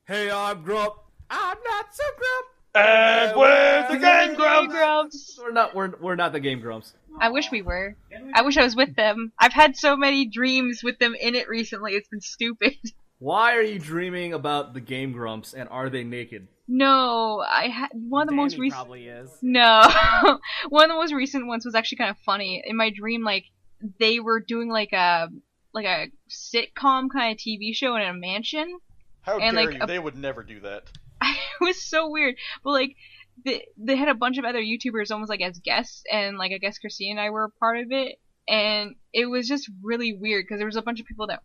Hey, I'm Grump. I'm not so Grump. And we're the Game Grumps! Grumps. We're not the Game Grumps. I wish we were. I wish I was with them. I've had so many dreams with them in it recently. It's been stupid. Why are you dreaming about the Game Grumps, and are they naked? No, I had one of the most recent. Probably is. No, one of the most recent ones was actually kind of funny. In my dream, like they were doing like a sitcom kind of TV show in a mansion. How And, dare like, you? They would never do that. It was so weird. But like they had a bunch of other YouTubers almost like as guests, and like I guess Christine and I were a part of it, and it was just really weird because there was a bunch of people that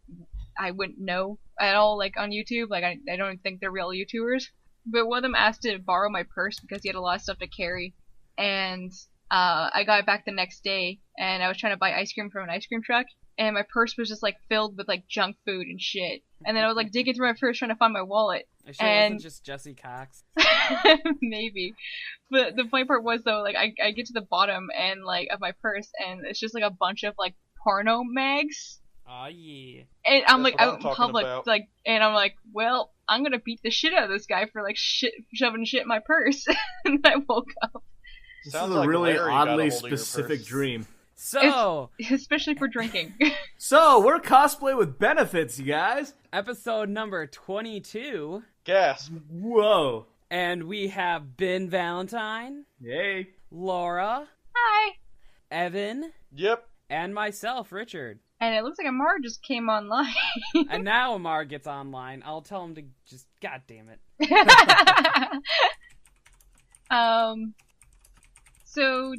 I wouldn't know at all, like on YouTube. Like I don't think they're real YouTubers. But one of them asked to borrow my purse because he had a lot of stuff to carry, and I got it back the next day, and I was trying to buy ice cream from an ice cream truck, and my purse was just like filled with like junk food and shit. And then I was like digging through my purse trying to find my wallet. I sure it wasn't just Jesse Cox. Maybe. But the funny part was though, like I get to the bottom and like of my purse, and it's just like a bunch of like porno mags. Aw, yeah. And I'm That's like what I'm out in talking public, about. like, and I'm like, well, I'm gonna beat the shit out of this guy for like shoving shit in my purse. And I woke up. This Sounds is a like really Larry got a oddly hold of your specific purse. dream. So, Especially for drinking. So, we're Cosplay with Benefits, you guys. episode number 22, Gasp. Whoa. and we have Ben Valentine, Yay. Laura, Hi. Evan, Yep. and myself, Richard. And it looks like Amar just came online. And now Amar gets online. I'll tell him to just, god damn it. So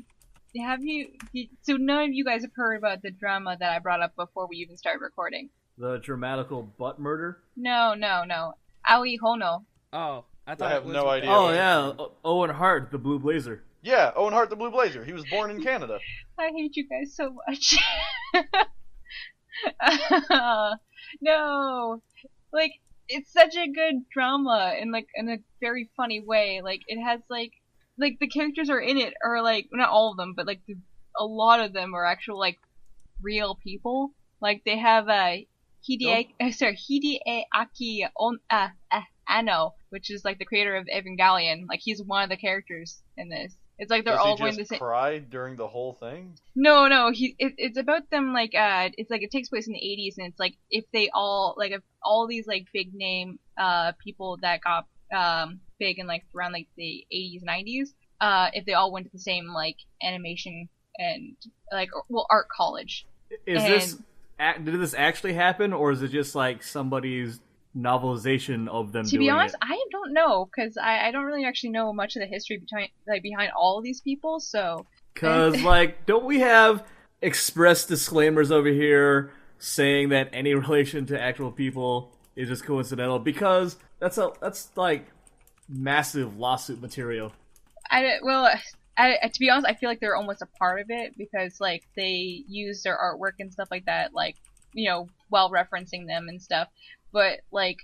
so none of you guys have heard about the drama that I brought up before we even started recording? The dramatical butt murder? No. Aoi Hono. Oh, I thought I have it was no with idea. the- Oh, yeah. Owen Hart, the Blue Blazer. Yeah, Owen Hart the Blue Blazer. He was born in Canada. I hate you guys so much. No. Like, it's such a good drama in a very funny way. Like, it has like the characters are in it are like, not all of them, but like a lot of them are actual like real people. Like they have Hideaki Anno, which is like the creator of Evangelion. Like he's one of the characters in this. It's like they're Does all he going just the same. cry during the whole thing? No. It's about them like it's like it takes place in the 80s, and it's like if all these like big name people that got big in like around like the 80s 90s, if they all went to the same like animation and like art college. Did this actually happen, or is it just like somebody's novelization of them To doing be honest, it? I don't know because I don't really actually know much of the history behind all of these people. So Because, like, don't we have express disclaimers over here saying that any relation to actual people is just coincidental? Because that's like massive lawsuit material. To be honest, I feel like they're almost a part of it because like they use their artwork and stuff like that, like while referencing them and stuff. But like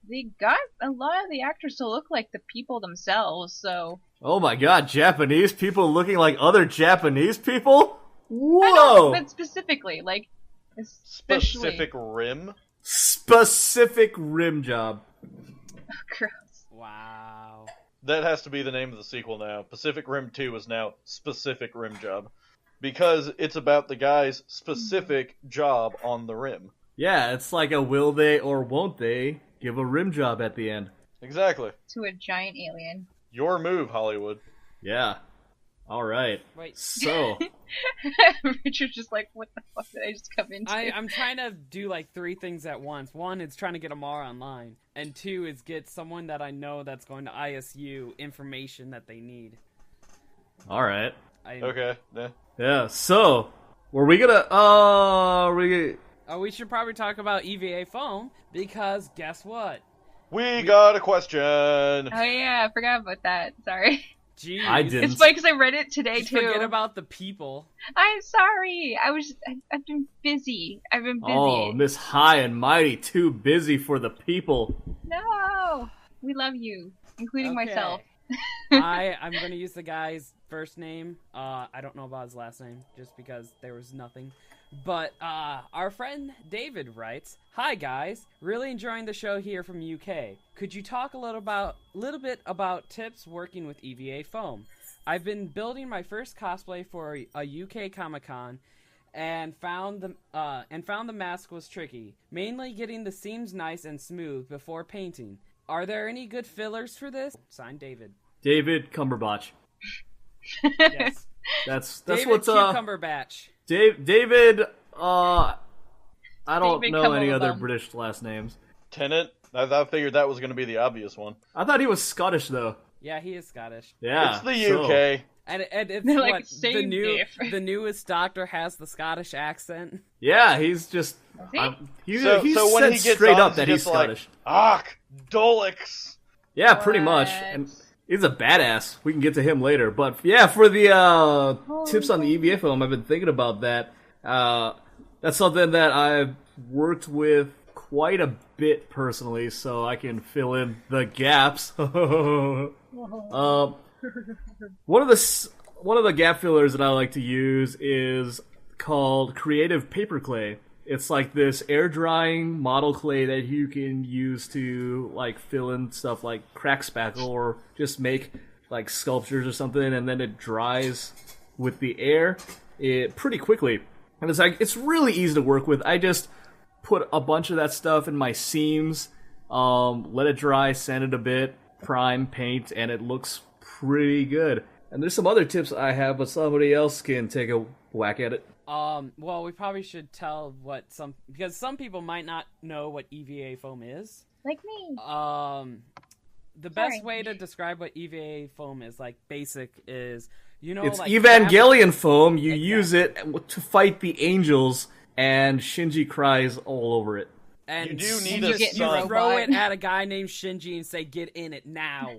they got a lot of the actors to look like the people themselves. So Oh my god, Japanese people looking like other Japanese people? I Whoa! know, but specifically, like especially Specific rim. Specific rim job. gross. Wow. That has to be the name of the sequel now. Pacific Rim 2 is now Specific Rim Job. Because it's about the guy's specific job on the rim. Yeah, it's like a will they or won't they give a rim job at the end. Exactly. To a giant alien. Your move, Hollywood. Yeah. Alright. Wait. So, Richard's just like, what the fuck did I just come into? I'm trying to do like 3 things at once. 1 is trying to get Amar online, and 2 is get someone that I know that's going to ISU information that they need. alright. Okay. Yeah. Yeah, so, we We should probably talk about EVA foam because guess what? We got a question. Oh yeah, I forgot about that. Sorry. Jeez. I didn't. It's funny because I read it today Just too. forget about the people. I'm sorry. I've been busy. I've been busy. Oh, Miss High and Mighty, too busy for the people. No, we love you, including Okay. myself. I'm going to use the guy's first name. I don't know about his last name, just because there was nothing. But our friend David writes, "Hi guys, really enjoying the show here from UK. Could you talk a little bit about tips working with EVA foam? I've been building my first cosplay for a UK Comic-Con and found the mask was tricky, mainly getting the seams nice and smooth before painting. Are there any good fillers for this?" Signed, David. David Cumberbatch. Yes. That's David what's Cumberbatch. David. I don't David know any other Cumberbatch. British last names. Tennant. I figured that was going to be the obvious one. I thought he was Scottish though. Yeah, he is Scottish. Yeah, It's the so- UK. And it's They're like, what same diff. the newest Doctor has the Scottish accent. Yeah, he's just. He? He So when said he gets straight on, up that he's he's just like, Scottish. "Ach, Dolix." Yeah, pretty much. What? And he's a badass. We can get to him later. But yeah, for the tips on the EVA film, I've been thinking about that. That's something that I've worked with quite a bit personally, so I can fill in the gaps. One of the gap fillers that I like to use is called Creative Paper Clay. It's like this air drying model clay that you can use to like fill in stuff like crack spackle or just make like sculptures or something, and then it dries with the air pretty quickly. And it's really easy to work with. I just put a bunch of that stuff in my seams, let it dry, sand it a bit, prime, paint, and it looks pretty good. And there's some other tips I have, but somebody else can take a whack at it. Well, we probably should tell because some people might not know what EVA foam is. Like me. The best way to describe what EVA foam is, like basic, is It's like Evangelion foam. You Exactly. use it to fight the angels, and Shinji cries all over it. and You do need And you a get your sun. throw robot. it at a guy named Shinji and say, "Get in it now."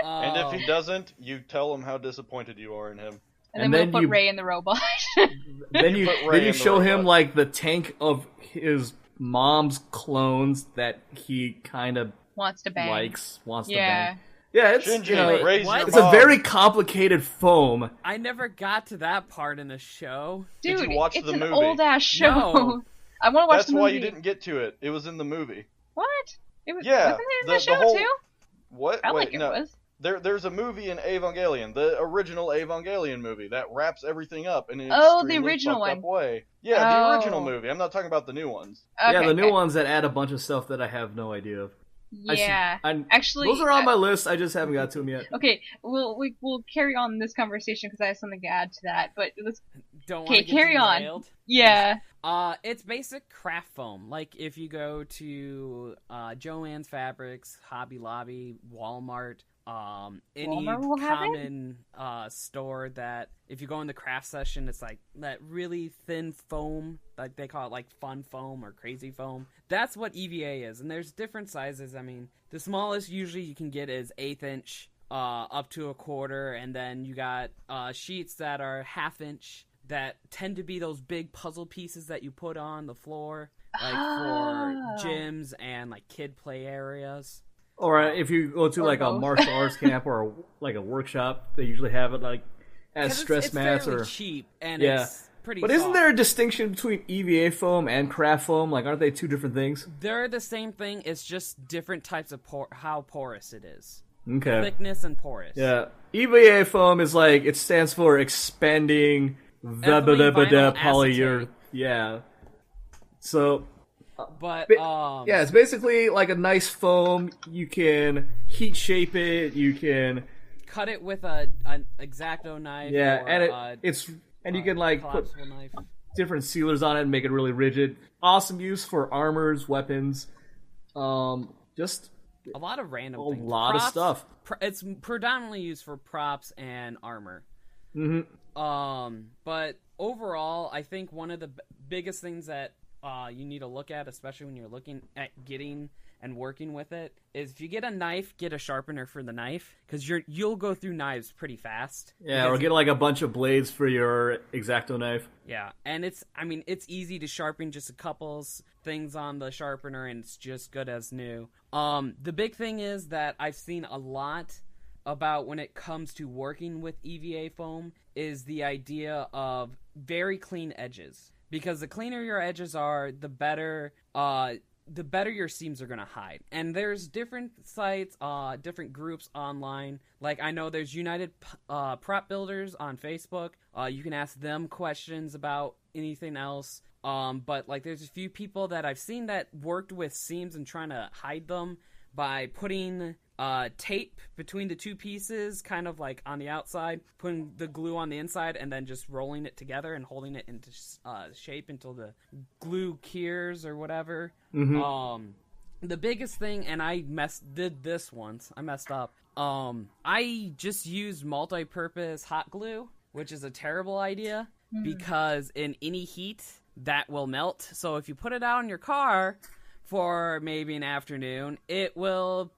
And if he doesn't, you tell him how disappointed you are in him. And then we'll put Ray in the robot. Then you put Ray in the show him robot. like the tank of his mom's clones that he kind of Wants to bang. wants to Yeah. bang. Yeah, it's Shinji, raise what? your it's a mom. very complicated foam. I never got to that part in the show. Dude, Did you watch it's the an movie? old ass show. No. I want to watch That's the movie. why you didn't get to it. It was in the movie. What? It was, Yeah, wasn't it in the- the the show whole- too? What? Felt Wait, like it no. was. There's a movie in Evangelion, the original Evangelion movie, that wraps everything up in an Oh, the extremely original fucked up one. way. Yeah, the Oh. original movie. I'm not talking about the new ones. Okay, Yeah, the new okay. ones that add a bunch of stuff that I have no idea of. Yeah. Actually, those are on my list. I just haven't got to them yet. Okay, we'll carry on this conversation because I have something to add to that. But let's. Don't Okay, want to get carry on. derailed. Yeah. It's basic craft foam. Like if you go to Joann's Fabrics, Hobby Lobby, Walmart, any Walmart will have it? common store that if you go in the craft session, it's like that really thin foam, like they call it like fun foam or crazy foam. That's what EVA is, and there's different sizes. I mean, the smallest usually you can get is 1/8 inch up to 1/4, and then you got sheets that are 1/2 inch. That tend to be those big puzzle pieces that you put on the floor, like Ah. for gyms and like kid play areas. Or if you go to Or like a both. martial arts camp or like a workshop, they usually have it like as 'Cause stress it's mats fairly or. cheap and Yeah. it's pretty. But isn't soft. there a distinction between EVA foam and craft foam? Like, aren't they two different things? They're the same thing. It's just different types of how porous it is, Okay. thickness and porous. Yeah. EVA foam is like, it stands for expanding Ethylene vinyl polyurethane. acetate. Yeah. So, But yeah, it's basically like a nice foam. You can heat shape it. You can, cut it with an X-Acto knife. yeah, or and you can like put collapsible knife. different sealers on it and make it really rigid. Awesome use for armors, weapons, just A lot of random a things. lot of Props- stuff. It's predominantly used for props and armor. Mm-hmm. But overall, I think one of the biggest things that you need to look at, especially when you're looking at getting and working with it, is if you get a knife, get a sharpener for the knife, because you'll go through knives pretty fast. Yeah, or Because- get like a bunch of blades for your X-Acto knife. yeah, and it's easy to sharpen just a couple things on the sharpener, and it's just good as new. The big thing is that I've seen a lot about when it comes to working with EVA foam is the idea of very clean edges. Because the cleaner your edges are, the better your seams are going to hide. And there's different sites, different groups online. Like, I know there's United Prop Builders on Facebook. You can ask them questions about anything else. But, like, there's a few people that I've seen that worked with seams and trying to hide them by putting tape between the two pieces, kind of like on the outside, putting the glue on the inside, and then just rolling it together and holding it into shape until the glue cures or whatever. Mm-hmm. The biggest thing, and I did this once, I messed up. I just used multi-purpose hot glue, which is a terrible idea because in any heat that will melt. So if you put it out in your car for maybe an afternoon, it'll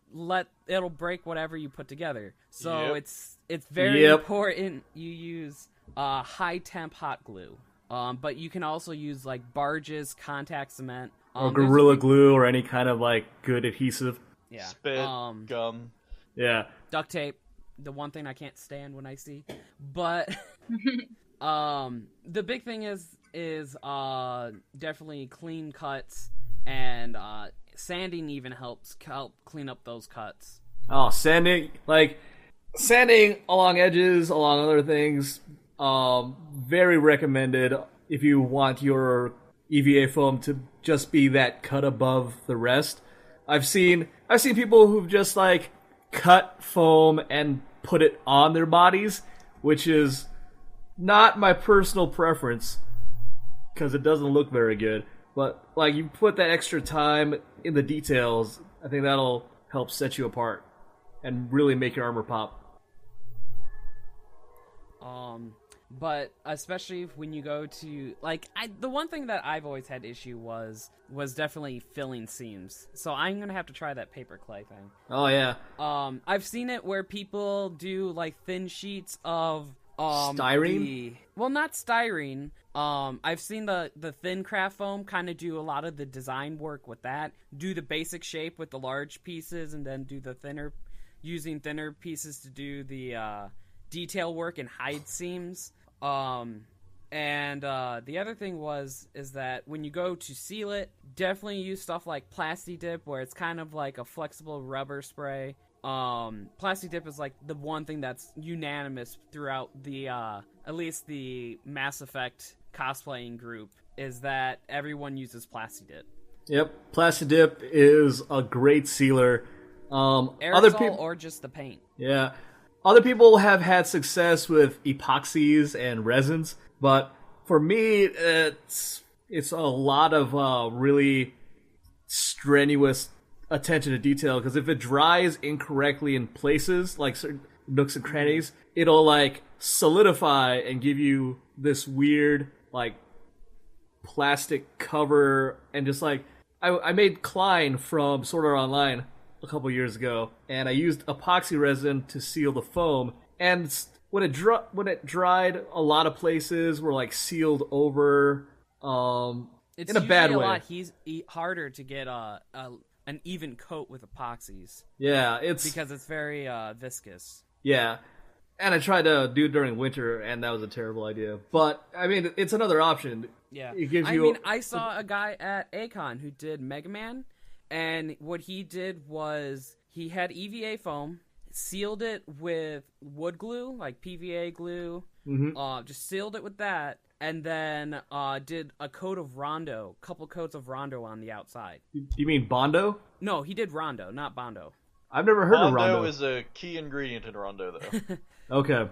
break whatever you put together. So it's very important you use high temp hot glue. But you can also use like Barge's contact cement or Gorilla Glue or any kind of like good adhesive. Yeah. Spit, gum. Yeah. Duct tape. The one thing I can't stand when I see. But the big thing is definitely clean cuts. And sanding even helps help clean up those cuts. Oh, sanding along edges, along other things, very recommended if you want your EVA foam to just be that cut above the rest. I've seen people who've just like cut foam and put it on their bodies, which is not my personal preference because it doesn't look very good. But, like, you put that extra time in the details, I think that'll help set you apart and really make your armor pop. But especially when you go to, like, the one thing that I've always had issue was definitely filling seams. So I'm going to have to try that paper clay thing. Oh, yeah. I've seen it where people do, like, thin sheets of... styrene? Well, not styrene. I've seen the thin craft foam kind of do a lot of the design work with that. Do the basic shape with the large pieces, and then do the using thinner pieces to do the detail work and hide seams. And the other thing is that when you go to seal it, definitely use stuff like Plasti Dip, where it's kind of like a flexible rubber spray. Plasti Dip is like the one thing that's unanimous throughout the at least the Mass Effect cosplaying group, is that everyone uses Plasti Dip. Yep, Plasti Dip is a great sealer. Aerosol or just the paint. Yeah. Other people have had success with epoxies and resins, but for me, it's a lot of really strenuous attention to detail, because if it dries incorrectly in places, like certain nooks and crannies, it'll like solidify and give you this weird like plastic cover. And just like I made Klein from Sword Art Online a couple years ago, and I used epoxy resin to seal the foam, and when it dried, a lot of places were like sealed over it's in a bad way. It's a lot harder to get an even coat with epoxies. Yeah, because it's very viscous. Yeah, and I tried to do it during winter, and that was a terrible idea. But I mean, it's another option. Yeah, it gives you. I saw a guy at Acon who did Mega Man, and what he did was he had EVA foam, sealed it with wood glue, like PVA glue. Mm-hmm. Just sealed it with that. And then did a couple coats of Rondo on the outside. You mean Bondo? No, he did Rondo, not Bondo. I've never heard of Rondo. Rondo is a key ingredient in Rondo, though. Okay.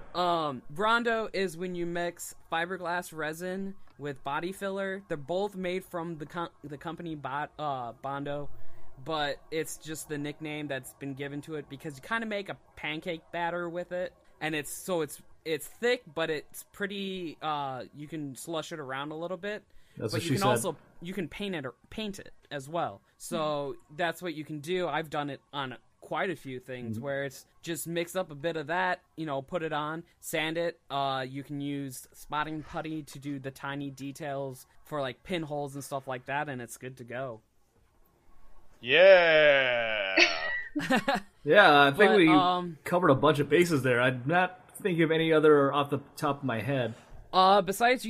Rondo is when you mix fiberglass resin with body filler. They're both made from the company Bondo, but it's just the nickname that's been given to it because you kind of make a pancake batter with it, and it's thick, but it's pretty. You can slush it around a little bit. That's but what you she can said. also paint it as well. So that's what you can do. I've done it on quite a few things where it's just mix up a bit of that, put it on, sand it. You can use spotting putty to do the tiny details for like pinholes and stuff like that, and it's good to go. Yeah. Yeah, I think But, we covered a bunch of bases there. I'm not thinking of any other off the top of my head. Besides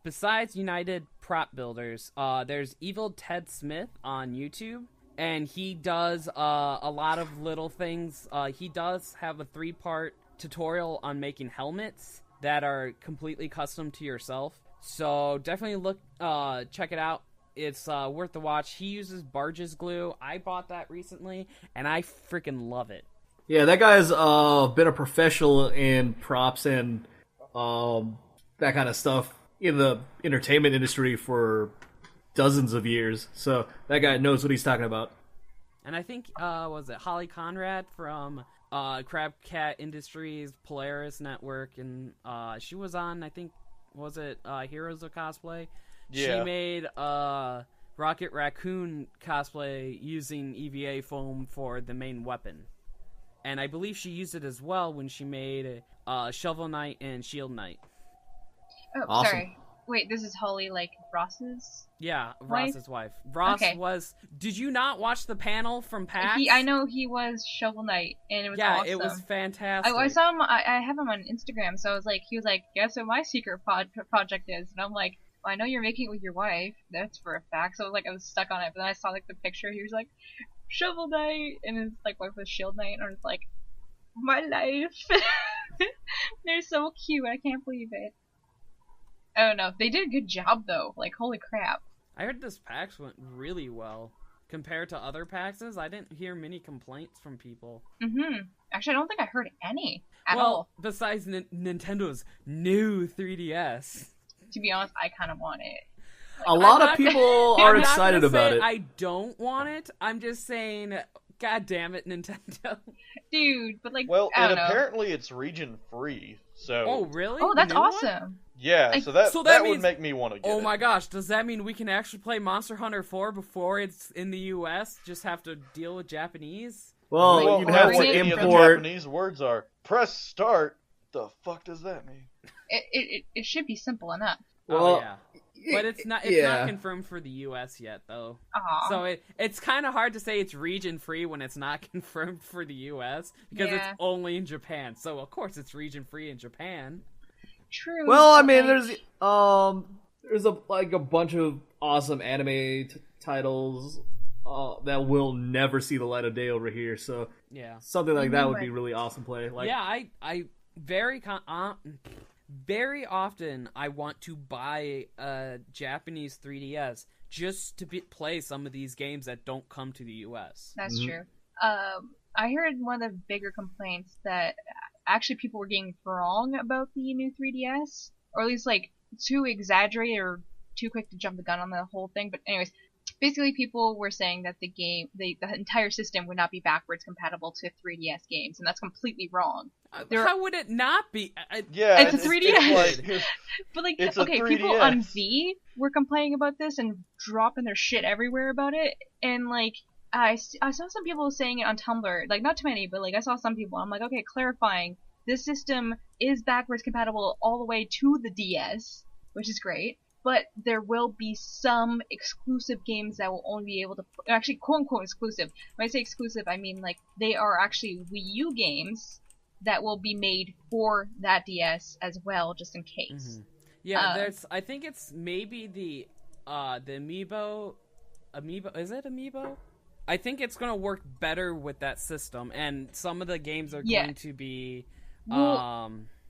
besides United Prop Builders, there's Evil Ted Smith on YouTube, and he does a lot of little things. He does have a 3-part tutorial on making helmets that are completely custom to yourself. So definitely check it out. It's worth the watch. He uses Barge's glue. I bought that recently, and I freaking love it. Yeah, that guy's been a professional in props and that kind of stuff in the entertainment industry for dozens of years. So that guy knows what he's talking about. And I think, was it Holly Conrad from Crab Cat Industries, Polaris Network, and she was on, I think, was it Heroes of Cosplay? Yeah. She made Rocket Raccoon cosplay using EVA foam for the main weapon. And I believe she used it as well when she made Shovel Knight and Shield Knight. Oh, Awesome. sorry. Wait, this is Holly, like, Ross's? Yeah, Ross's wife. Ross was... Did you not watch the panel from PAX? I know he was Shovel Knight, and it was awesome. Yeah, it was fantastic. I saw him, I have him on Instagram, so I was like, he was like, guess what my secret project is? And I'm like, well, I know you're making it with your wife. That's for a fact. So I was stuck on it, but then I saw, like, the picture, he was like, Shovel Knight, and his, like, wife was Shield Knight, and I was like, my life. They're so cute, I can't believe it. I don't know. They did a good job, though. Like, holy crap. I heard this PAX went really well. Compared to other PAXs, I didn't hear many complaints from people. Mm-hmm. Actually, I don't think I heard any at all. Besides Nintendo's new 3DS. To be honest, I kind of want it. A lot of people are excited about it. I don't want it. I'm just saying, god damn it, Nintendo. Dude, but like, Well, I don't know. apparently it's region free, so... Oh, really? Oh, The that's new one? awesome. Yeah, so that means, would make me want to get it. Oh my gosh, does that mean we can actually play Monster Hunter 4 before it's in the US? Just have to deal with Japanese? Well, you'd have what to any of the import... Japanese words are. Press start. The fuck does that mean? It should be simple enough. Well, yeah. But it's not confirmed for the US yet, though. Aww. So it's kind of hard to say it's region free when it's not confirmed for the US because it's only in Japan. So of course it's region free in Japan. True. Well, I mean, there's a bunch of awesome anime titles that will never see the light of day over here. So yeah, something like that would be really awesome play. Like, yeah, I very often I want to buy a Japanese 3DS just to play some of these games that don't come to the US. That's true. I heard one of the bigger complaints that actually people were getting wrong about the new 3DS, or at least like too exaggerated or too quick to jump the gun on the whole thing. But anyways, basically people were saying that the entire system would not be backwards compatible to 3DS games, and that's completely wrong. How would it not be? Yeah, it's a 3DS. But like, it's okay, a 3DS. people on V were complaining about this and dropping their shit everywhere about it, and like I saw some people saying it on Tumblr, like not too many, but like I saw some people. I'm like, okay, clarifying, this system is backwards compatible all the way to the DS, which is great. But there will be some exclusive games that will only be able to... Actually, quote-unquote exclusive. When I say exclusive, I mean, like, they are actually Wii U games that will be made for that DS as well, just in case. Mm-hmm. Yeah, I think it's maybe the Amiibo... Is it Amiibo? I think it's going to work better with that system, and some of the games are going to be...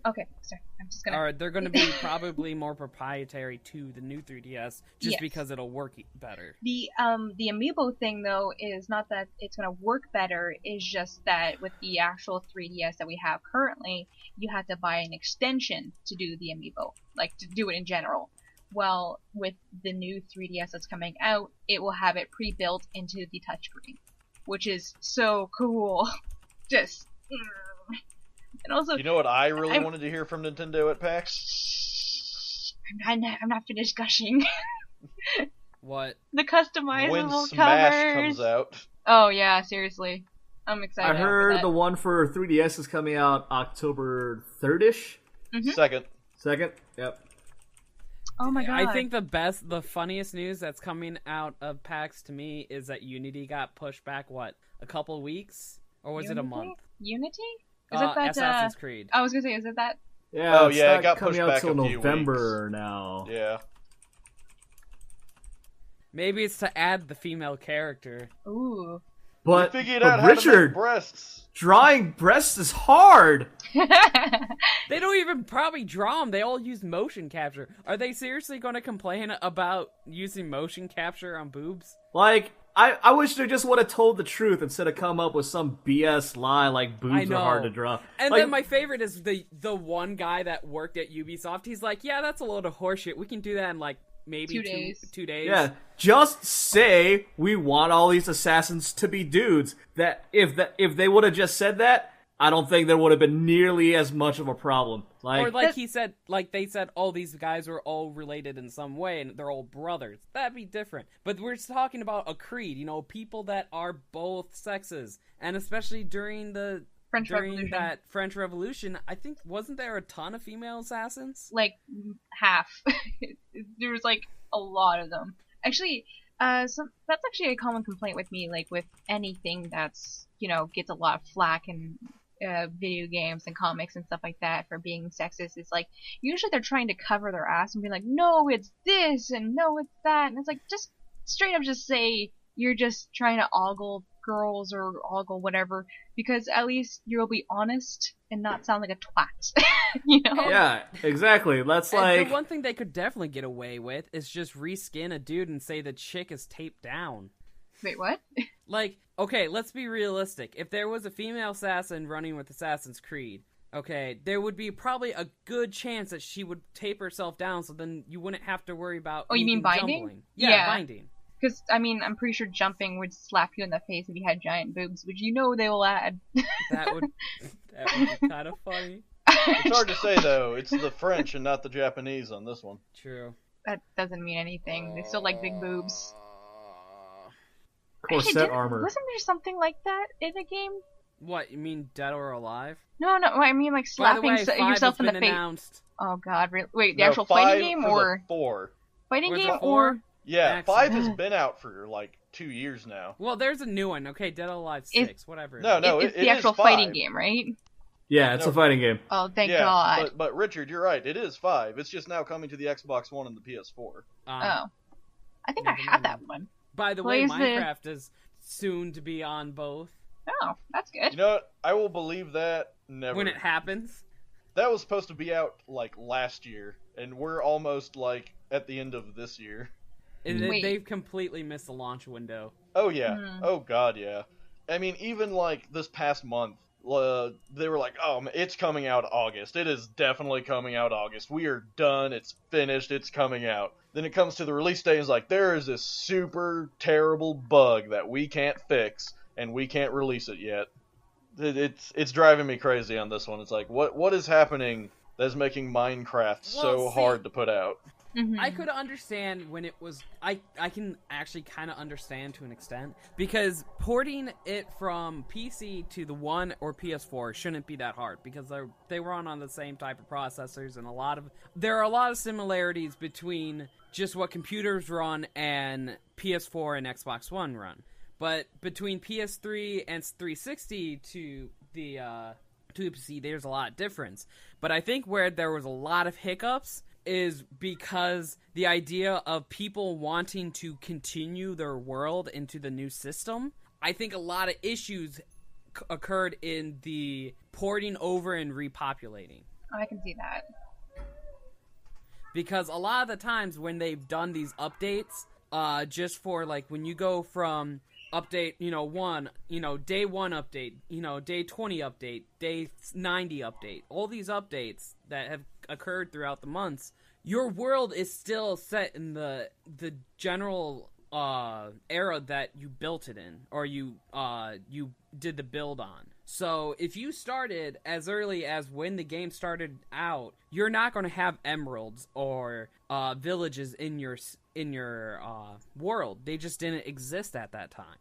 Okay, sorry. I'm just gonna... Or they're going to be probably more proprietary to the new 3DS, just because it'll work better. The Amiibo thing, though, is not that it's going to work better, it's just that with the actual 3DS that we have currently, you have to buy an extension to do the Amiibo, like, to do it in general. Well, with the new 3DS that's coming out, it will have it pre-built into the touchscreen, which is so cool. Just... And also, you know what I really wanted to hear from Nintendo at PAX? I'm not finished gushing. What? The customizable when covers. Smash comes out. Oh yeah, seriously. I'm excited. I heard for that. the one for 3DS is coming out October 3rd-ish. Mm-hmm. Second. Second? Yep. Oh my god. I think the funniest news that's coming out of PAX to me is that Unity got pushed back, a couple weeks? Or was it a month? Unity? Is it that, Assassin's Creed. I was gonna say, is it that? Yeah, Oh, it's yeah, it not got coming pushed out back till a few November now. Yeah. Maybe it's to add the female character. Ooh. But, We figured but out how to Richard, make breasts. drawing breasts is hard. They don't even probably draw them. They all use motion capture. Are they seriously going to complain about using motion capture on boobs? Like, I wish they just would have told the truth instead of come up with some BS lie like boobs are hard to draw. And like, then my favorite is the one guy that worked at Ubisoft. He's like, yeah, that's a load of horseshit. We can do that in like maybe 2 days. 2 days. Yeah, just say we want all these assassins to be dudes. That if they would have just said that, I don't think there would have been nearly as much of a problem. Or like he said, like they said, oh, these guys are all related in some way and they're all brothers. That'd be different. But we're talking about a creed, people that are both sexes. And especially during that French Revolution, I think, wasn't there a ton of female assassins? Like, half. There was, like, a lot of them. Actually, so that's actually a common complaint with me, like, with anything that's, gets a lot of flack in video games and comics and stuff like that for being sexist. It's like, usually they're trying to cover their ass and be like, no, it's this, and no, it's that, and it's like, just straight up just say you're just trying to ogle girls or ogle whatever, because at least you'll be honest and not sound like a twat. Yeah, exactly. That's like the one thing they could definitely get away with is just reskin a dude and say the chick is taped down. Wait, what? Like, okay, let's be realistic. If there was a female assassin running with Assassin's Creed, okay, there would be probably a good chance that she would tape herself down, so then you wouldn't have to worry about. Oh, you mean binding? Jumbling. Yeah, binding. Because, I'm pretty sure jumping would slap you in the face if you had giant boobs, which they will add. That would be kind of funny. It's hard to say, though. It's the French and not the Japanese on this one. True. That doesn't mean anything. They still like big boobs. corset armor. Wasn't there something like that in a game? What, you mean Dead or Alive? No, I mean like slapping yourself in the face. Announced. Oh god, really? Wait, the actual fighting game or 4? Fighting Was game it 4? or Yeah, Excellent. 5 has been out for like 2 years now. Well, there's a new one. Okay, Dead or Alive 6, whatever. No, it's it the is actual 5. fighting game, right? Yeah, it's a fighting game. Oh, thank God. But Richard, you're right. It is 5. It's just now coming to the Xbox One and the PS4. Oh, I think I never had mind. that one. By the way, Plays the- Minecraft is soon to be on both. Oh, that's good. You know what? I will believe that never. When it happens. That was supposed to be out like last year, and we're almost like at the end of this year. And Wait. they've completely missed the launch window. Oh yeah. Hmm. Oh god, yeah. I mean, even like this past month, they were like, "Oh, it's coming out August. It is definitely coming out August. We are done. It's finished. It's coming out." Then it comes to the release day, and it's like, there is this super terrible bug that we can't fix, and we can't release it yet. It's driving me crazy on this one. It's like, what is happening that's making Minecraft so hard to put out? Mm-hmm. I could understand when it was... I can actually kind of understand to an extent, because porting it from PC to the One or PS4 shouldn't be that hard, because they run on the same type of processors, and there are a lot of similarities between just what computers run and PS4 and Xbox One run. But between PS3 and 360 to the PC, there's a lot of difference. But I think where there was a lot of hiccups is because the idea of people wanting to continue their world into the new system. I think a lot of issues occurred in the porting over and repopulating. I can see that. Because a lot of the times when they've done these updates, just for like when you go from update, day 1 update, day 20 update, day 90 update, all these updates that have occurred throughout the months, your world is still set in the general era that you built it in, or you did the build on. So if you started as early as when the game started out, you're not going to have emeralds or villages in your world. They just didn't exist at that time.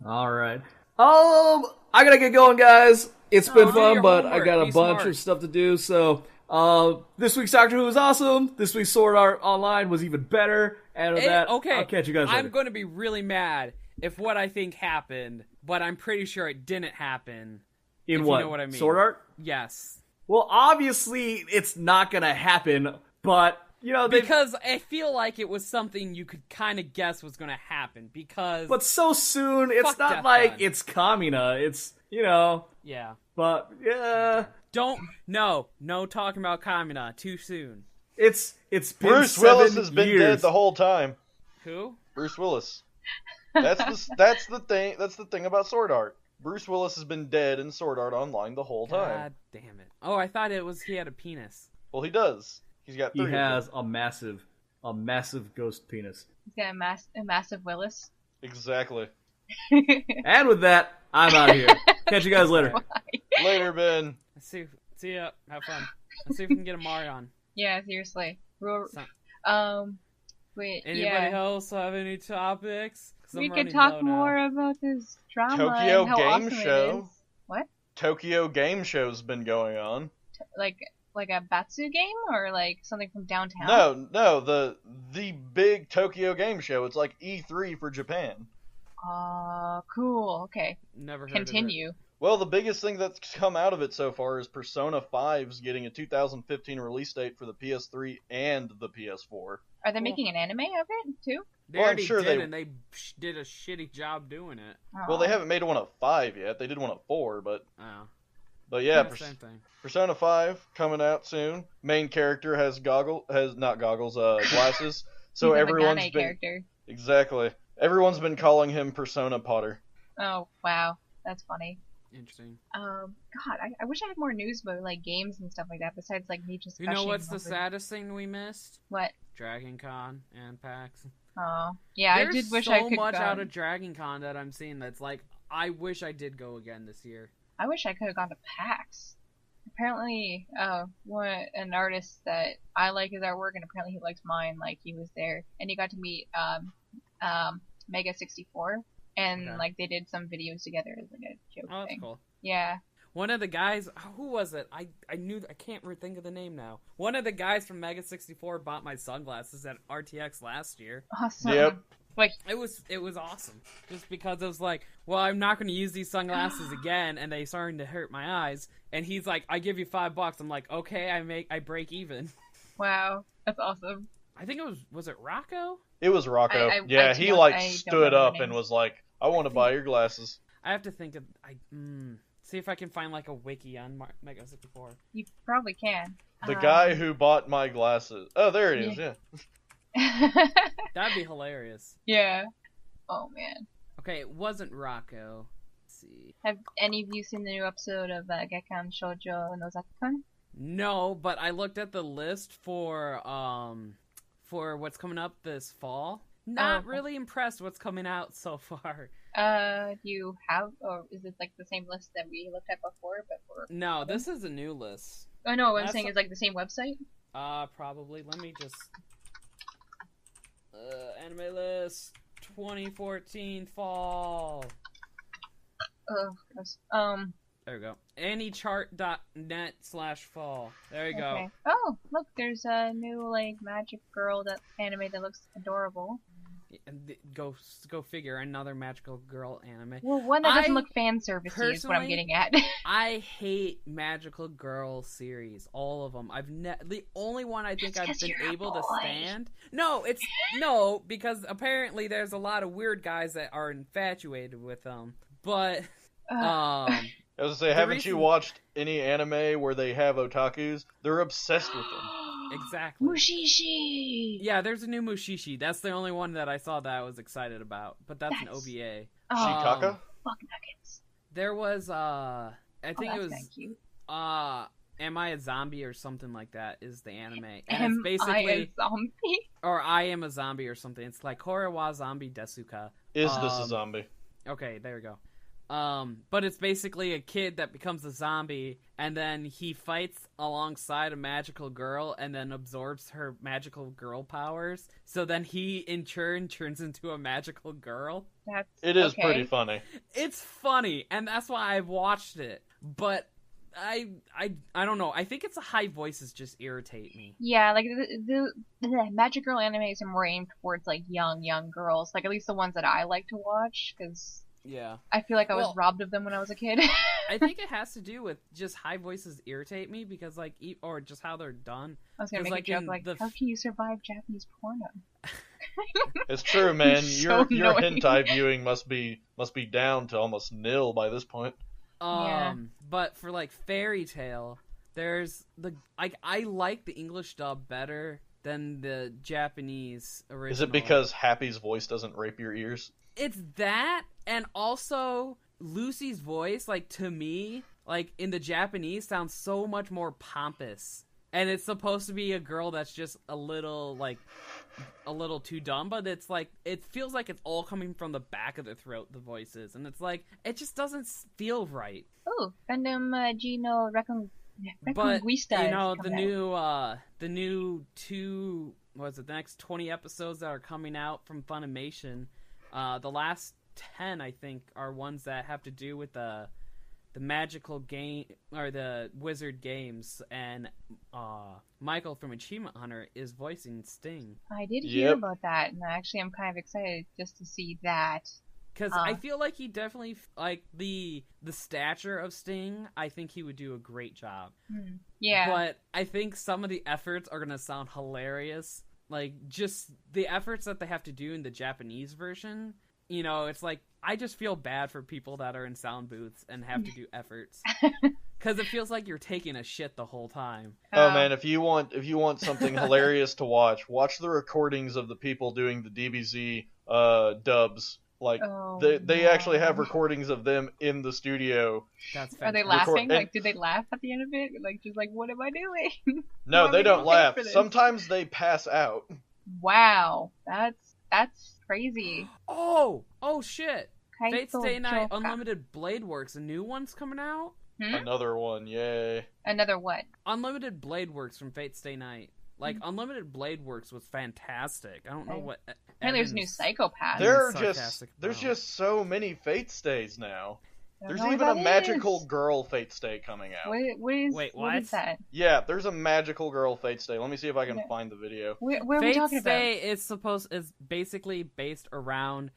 All right. I gotta get going, guys. It's been do fun, your but I homework. got a Be bunch smart. of stuff to do. So This week's Doctor Who was awesome. This week's Sword Art Online was even better. And with that, okay, I'll catch you guys later. I'm going to be really mad if what I think happened, but I'm pretty sure it didn't happen. In what? You know what I mean. Sword Art? Yes. Well, obviously, it's not gonna happen, but, because I feel like it was something you could kind of guess was going to happen, because... But so soon, it's not like it's Kamina, it's, Yeah. But, yeah... No talking about Kamina, too soon. It's been Bruce 7 Willis has been years. dead the whole time. Who? Bruce Willis. That's the thing about Sword Art. Bruce Willis has been dead in Sword Art Online the whole time. God damn it. Oh, I thought he had a penis. Well, he does. He's got 3 He has a massive ghost penis. He's got a massive Willis. Exactly. And with that, I'm out of here. Catch you guys later. Later, Ben. See ya. Have fun. Let's see if we can get a Mario on. Yeah, seriously. Wait, Anybody else have any topics? We could talk more about this drama Tokyo and how Game awesome Show. it is. What? Tokyo Game Show's been going on. Like a Batsu game or like something from downtown? No, the big Tokyo Game Show. It's like E3 for Japan. Cool. Okay. Never heard Continue. of it. Well, the biggest thing that's come out of it so far is Persona 5's getting a 2015 release date for the PS3 and the PS4. Are they making an anime of it too? They Well, I'm already sure did, they- and they did a shitty job doing it. Well, they haven't made one of 5 yet. They did one of 4, but yeah, Same thing. Persona 5 coming out soon. Main character has glasses. So He's a everyone's Megane been character. exactly. Everyone's been calling him Persona Potter. Oh wow, that's funny. Interesting. God, I wish I had more news about like games and stuff like that. Besides like me just. You know what's the gushing over- saddest thing we missed? What? Dragon Con and PAX. Oh yeah, There's I did wish so I could. much out of Dragon Con that I'm seeing that's like, I wish I did go again this year. I wish I could have gone to PAX. Apparently, an artist that I like his artwork, and apparently he likes mine. Like he was there, and he got to meet Mega 64, and Okay. like they did some videos together as like a joke Oh, that's thing. cool. Yeah. One of the guys, who was it? I can't think of the name now. One of the guys from Mega 64 bought my sunglasses at RTX last year. Awesome. Yep. Like It was awesome. Just because it was like, well, I'm not going to use these sunglasses again, and they starting to hurt my eyes. And he's like, I give you $5. I'm like, okay, I break even. wow, that's awesome. I think was it Rocco? It was Rocco. I He don't stood know up their and names. was like, I want to buy your glasses. I have to think of see if I can find like a wiki on Mega 64. You probably can. The guy who bought my glasses. Oh, there it is. Yeah. That'd be hilarious. Yeah. Oh man. Okay, it wasn't Rocco. Let's see. Have any of you seen the new episode of Gekkan Shoujo no Zakkan? No, but I looked at the list for what's coming up this fall. Not okay. really impressed what's coming out so far. Do you have, or is it like the same list that we looked at before, but for? No, this is a new list. Oh no, what I'm That's saying is like the same website. Probably. Let me just anime list 2014 fall. Oh, gross. There we go. Anychart.net/fall. There you Okay. go. Oh, look, there's a new like magic girl anime that looks adorable. Go figure, another magical girl anime. Well, one that doesn't I look fan servicey is what I'm personally- getting at. I hate magical girl series, all of them. The only one I think That's I've 'cause been you're a able to boy. stand. No, because apparently there's a lot of weird guys that are infatuated with them. But I was gonna say, The haven't you reason- watched any anime where they have otakus? They're obsessed with them. exactly. Mushishi. Yeah, there's a new Mushishi. That's the only one that I saw that I was excited about. But that's an That's- OVA. Oh, Shikaka? fuck nuggets. There was I think That's it was kinda cute. Am I a Zombie or something like that is the anime. And Am it's basically I a zombie? or I Am a Zombie or something. It's like Korewa Zombie Desuka. Is this a zombie? Okay, there we go. But it's basically a kid that becomes a zombie, and then he fights alongside a magical girl, and then absorbs her magical girl powers. So then he, in turn, turns into a magical girl. That's It is okay. pretty funny. It's funny, and that's why I've watched it. But I don't know. I think it's the high voices just irritate me. Yeah, like the Magic Girl animes are more aimed towards like young girls, like at least the ones that I like to watch, because Yeah. I feel like I was Well, robbed of them when I was a kid. I think it has to do with just high voices irritate me because like or just how they're done. I was gonna 'Cause, make like, a joke in like, the how can you survive Japanese porno? It's true, man. So Your annoying. hentai viewing must be down to almost nil by this point. Yeah. But for like Fairy Tale, there's I like the English dub better than the Japanese original. Is it because Happy's voice doesn't rape your ears? It's that, and also Lucy's voice, like, to me, like, in the Japanese, sounds so much more pompous. And it's supposed to be a girl that's just a little too dumb, but it's like, it feels like it's all coming from the back of the throat, the voices. And it's like, it just doesn't feel right. Oh, Gundam Gino But, Reconquista. you know, is coming out. the new the next 20 episodes that are coming out from Funimation, the last 10, I think, are ones that have to do with the magical game, or the wizard games, and Michael from Achievement Hunter is voicing Sting. I did hear Yep. about that, and actually I'm kind of excited just to see that. Because I feel like he definitely, like, the stature of Sting, I think he would do a great job. Yeah. But I think some of the efforts are going to sound hilarious. Like, just the efforts that they have to do in the Japanese version, you know, it's like, I just feel bad for people that are in sound booths and have to do efforts. Because it feels like you're taking a shit the whole time. Oh man, if you want something hilarious to watch the recordings of the people doing the DBZ dubs. Like they actually have recordings of them in the studio. That's Are they fantastic. laughing? Like, did they laugh at the end of it? Like, just like, what am I doing? No, Why they am I don't getting paid laugh. for this? Sometimes they pass out. Wow, that's crazy. Oh shit. Fate Kaito Stay Night Joka. Unlimited Blade Works, a new one's coming out? Another one, yay. Another what? Unlimited Blade Works from Fate Stay Night. Like, Unlimited Blade Works was fantastic. I don't know what... Apparently there's new Evan's- Psychopath. There's just so many Fate Stays now. I don't There's know what even a that magical is. girl Fate Stay coming out. What is that? Yeah, there's a magical girl Fate Stay. Let me see if I can Okay. find the video. What are we Fate talking about? Stay is basically based around...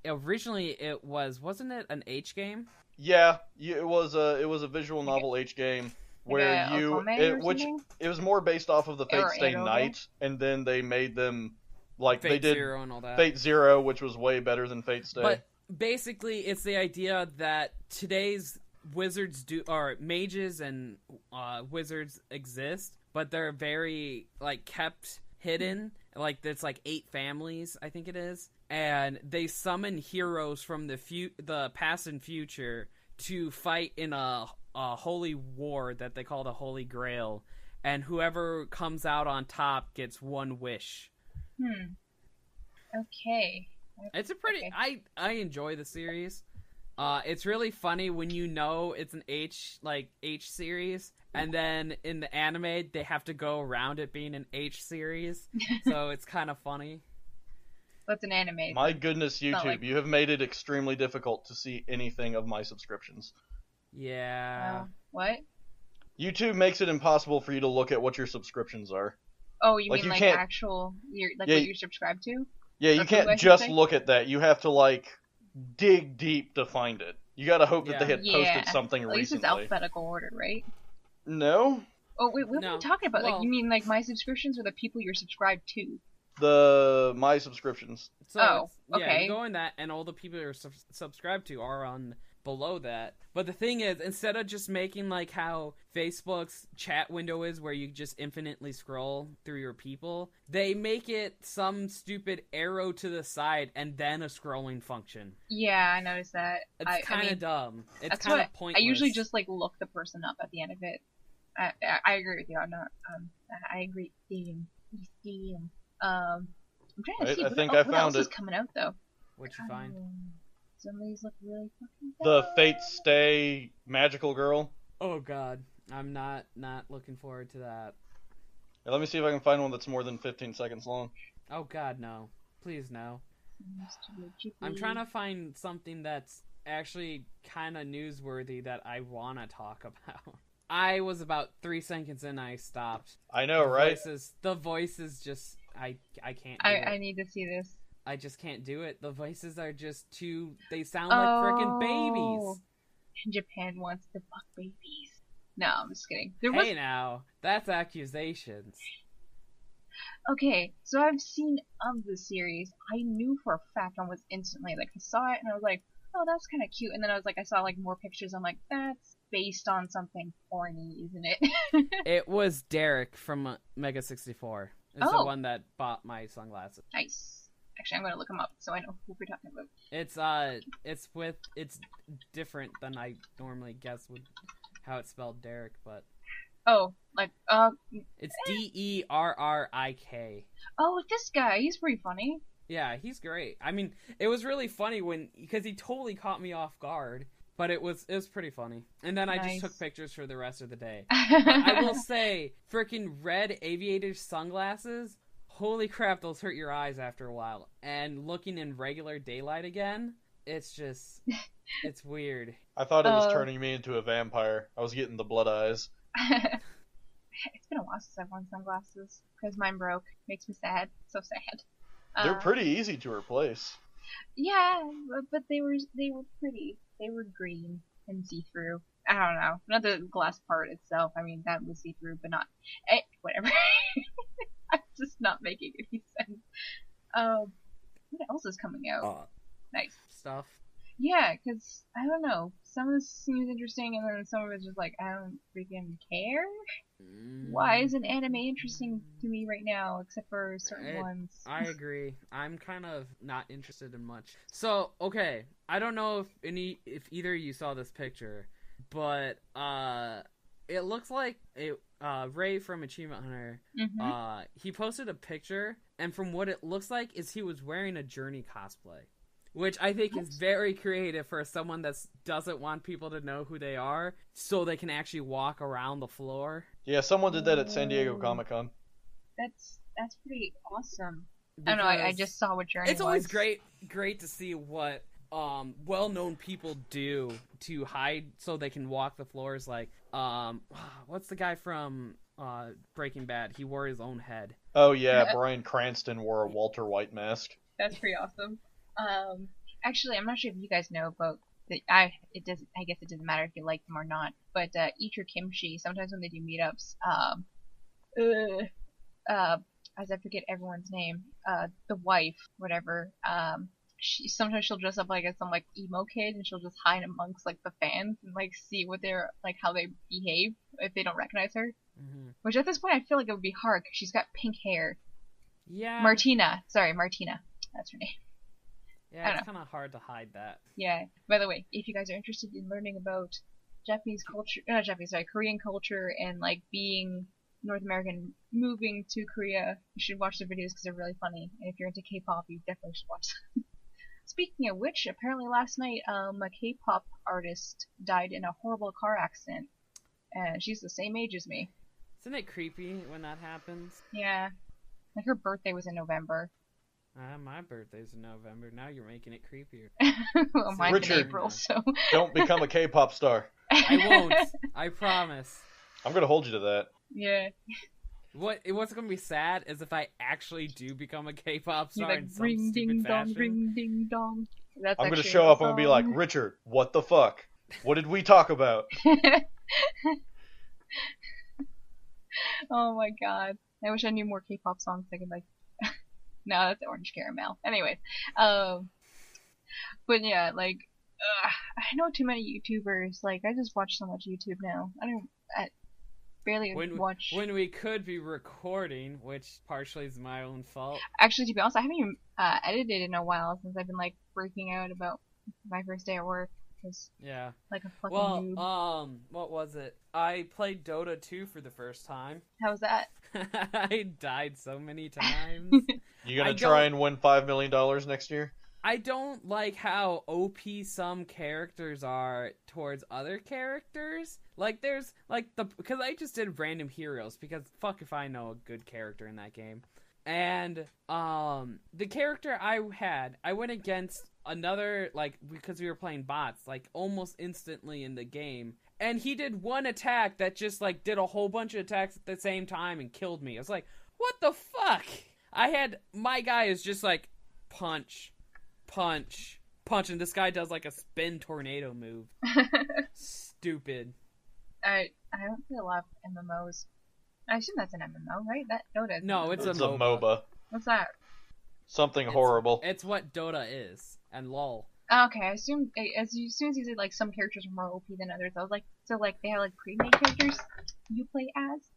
originally it wasn't it an H game? Yeah, it was a visual novel H game where Like a Otome or something? it was more based off of the Fate Or Stay Eroge? Night, and then they made them like Fate they did Zero and all that. Fate Zero, which was way better than Fate Stay. But basically, it's the idea that today's wizards or mages and wizards exist, but they're very like kept hidden. Like there's like 8 families, I think it is, and they summon heroes from the past and future to fight in a holy war that they call the Holy Grail, and whoever comes out on top gets one wish. Okay. It's a pretty. Okay. I enjoy the series. It's really funny when you know it's an H series, and then in the anime they have to go around it being an H series, so it's kind of funny. What's an anime? My goodness, YouTube, not like- you have made it extremely difficult to see anything of my subscriptions. Yeah. What? YouTube makes it impossible for you to look at what your subscriptions are. Oh, you Like, mean you like can't- actual, what Yeah, you're subscribed to? Yeah, you Or who I can't should just say? look at that. You have to like dig deep to find it. You gotta hope that they had Yeah. posted something At least it's recently. alphabetical order, right? No, Oh wait, what are No. you talking about? Well- Like, you mean like my subscriptions or the people you're subscribed to? my subscriptions. So Oh, yeah, okay. you go in that, and all the people you're subscribed to are on below that. But the thing is, instead of just making like how Facebook's chat window is, where you just infinitely scroll through your people, they make it some stupid arrow to the side and then a scrolling function. Yeah, I noticed that. It's kind of dumb. It's That's kind what of pointless. I usually just like look the person up at the end of it. I agree with you. I'm not. I agree. Damn. I'm trying to Right, see I what, think what I else found is it. coming out though. What you find? Some of these look really fucking The good. Fate Stay magical girl. Oh god, I'm not looking forward to that. Let me see if I can find one that's more than 15 seconds long. Oh god, no. Please no. Seems to be cheapy. I'm trying to find something that's actually kind of newsworthy that I want to talk about. I was about 3 seconds in, I stopped. I know, right? The voices just, I can't do I it. need to see this. I just can't do it. The voices are just too, they sound like freaking babies. Japan wants to fuck babies. No, I'm just kidding. Hey now, that's accusations. Okay, so I've seen of the series. I knew for a fact almost instantly. Like, I saw it and I was like, oh, that's kind of cute. And then I was like, I saw like more pictures. I'm like, that's based on something porny, isn't it? It was Derek from Mega 64. It's the one that bought my sunglasses. Nice. Actually, I'm gonna look him up so I know who we're talking about. It's different than I normally guess would how it's spelled Derek, but oh, like it's Derrik. Oh, this guy, he's pretty funny. Yeah, he's great. I mean, it was really funny because he totally caught me off guard, but it was pretty funny. And then I just took pictures for the rest of the day. But I will say, freaking red aviator sunglasses. Holy crap, those hurt your eyes after a while. And looking in regular daylight again, it's just, it's weird. I thought it was turning me into a vampire. I was getting the blood eyes. It's been a while since I've worn sunglasses, because mine broke. Makes me sad. So sad. They're pretty easy to replace. Yeah, but they were pretty. They were green and see-through. I don't know. Not the glass part itself. I mean, that was see-through, but not... whatever. I'm just not making any sense. What else is coming out? Nice. Stuff. Yeah, because, I don't know. Some of this seems interesting, and then some of it's just like, I don't freaking care. Why isn't anime interesting to me right now, except for certain ones? I agree. I'm kind of not interested in much. So, okay. I don't know if either of you saw this picture, but, it looks like Ray from Achievement Hunter, he posted a picture, and from what it looks like is he was wearing a Journey cosplay. Which I think is very creative for someone that doesn't want people to know who they are, so they can actually walk around the floor. Yeah, someone did that at San Diego Comic-Con. That's pretty awesome. I don't know, I just saw what Journey was. It's always great to see what well-known people do to hide so they can walk the floors. Like, what's the guy from Breaking Bad? He wore his own head. Oh yeah, Bryan Cranston wore a Walter White mask. That's pretty awesome. Actually, I'm not sure if you guys know about I guess it doesn't matter if you like them or not, but Eat Your Kimchi, sometimes when they do meetups, as I forget everyone's name, the wife, whatever, sometimes she'll dress up like as some like emo kid, and she'll just hide amongst like the fans and like see what they're like, how they behave if they don't recognize her. Which at this point I feel like it would be hard because she's got pink hair. Yeah. Martina, that's her name. Yeah, it's kind of hard to hide that. Yeah. By the way, if you guys are interested in learning about Korean culture and like being North American moving to Korea, you should watch the videos because they're really funny. And if you're into K-pop, you definitely should watch them. Speaking of which, apparently last night, a K-pop artist died in a horrible car accident. And she's the same age as me. Isn't it creepy when that happens? Yeah. Like her birthday was in November. My birthday's in November. Now you're making it creepier. Well, mine's Richard, in April, so... Don't become a K-pop star. I won't. I promise. I'm gonna hold you to that. Yeah. What's gonna be sad is if I actually do become a K-pop star like, in some ring, stupid ding, fashion. dong, ring, ding, dong. I'm gonna show up and I'm gonna be like, Richard, what the fuck? What did we talk about? Oh my god. I wish I knew more K-pop songs I could like... No, that's Orange Caramel. Anyways, but yeah, like, I know too many YouTubers. Like, I just watch so much YouTube now. I barely watch. When we could be recording, which partially is my own fault. Actually, to be honest, I haven't even edited in a while since I've been like freaking out about my first day at work. Yeah. Like a fucking noob. What was it? I played Dota 2 for the first time. How was that? I died so many times. You gonna try and win $5 million next year? I don't like how OP some characters are towards other characters. Like, there's, like, because I just did random heroes, because fuck if I know a good character in that game. And the character I went against another, like, because we were playing bots, like, almost instantly in the game. And he did one attack that just, like, did a whole bunch of attacks at the same time and killed me. I was like, what the fuck? My guy is just like, punch, punch, punch, and this guy does, like, a spin tornado move. Stupid. I don't play a lot of MMOs. I assume that's an MMO, right? That Dota is. No, it's a It's a MOBA. What's that? Something horrible. It's what Dota is, and LOL. Okay, I assume as soon as you said like some characters are more OP than others, I was like, so like they have like pre-made characters you play as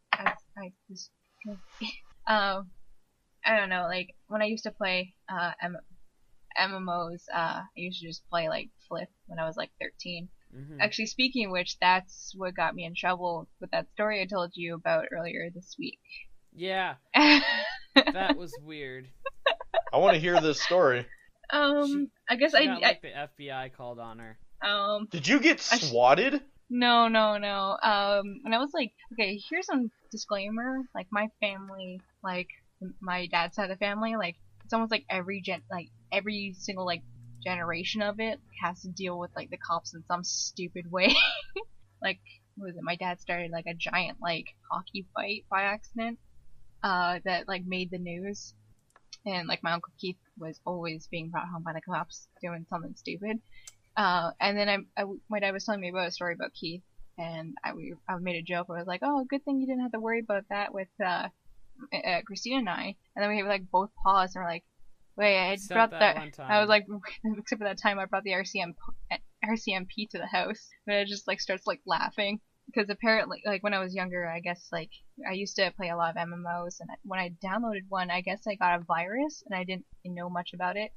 I just I don't know, like when I used to play MMOs, I used to just play like Flip when I was like 13. Mm-hmm. Actually, speaking of which, that's what got me in trouble with that story I told you about earlier this week. Yeah, that was weird. I want to hear this story. I guess She got, like, the FBI called on her. Did you get swatted? No. When I was like, okay, here's some disclaimer. Like my family, like my dad's side of the family, like it's almost like every single like generation of it has to deal with like the cops in some stupid way. Like, what was it? My dad started like a giant like hockey fight by accident, that like made the news. And like my Uncle Keith was always being brought home by the cops doing something stupid. And then my dad was telling me about a story about Keith, and I made a joke. I was like, "Oh, good thing you didn't have to worry about that with Christina and I." And then we like both paused and were like, "Wait, I Except brought that that." one time. I was like, "Except for that time, I brought the RCMP to the house." But it just like starts like laughing. Because apparently, like, when I was younger, I guess, like, I used to play a lot of MMOs, and when I downloaded one, I guess I got a virus, and I didn't know much about it.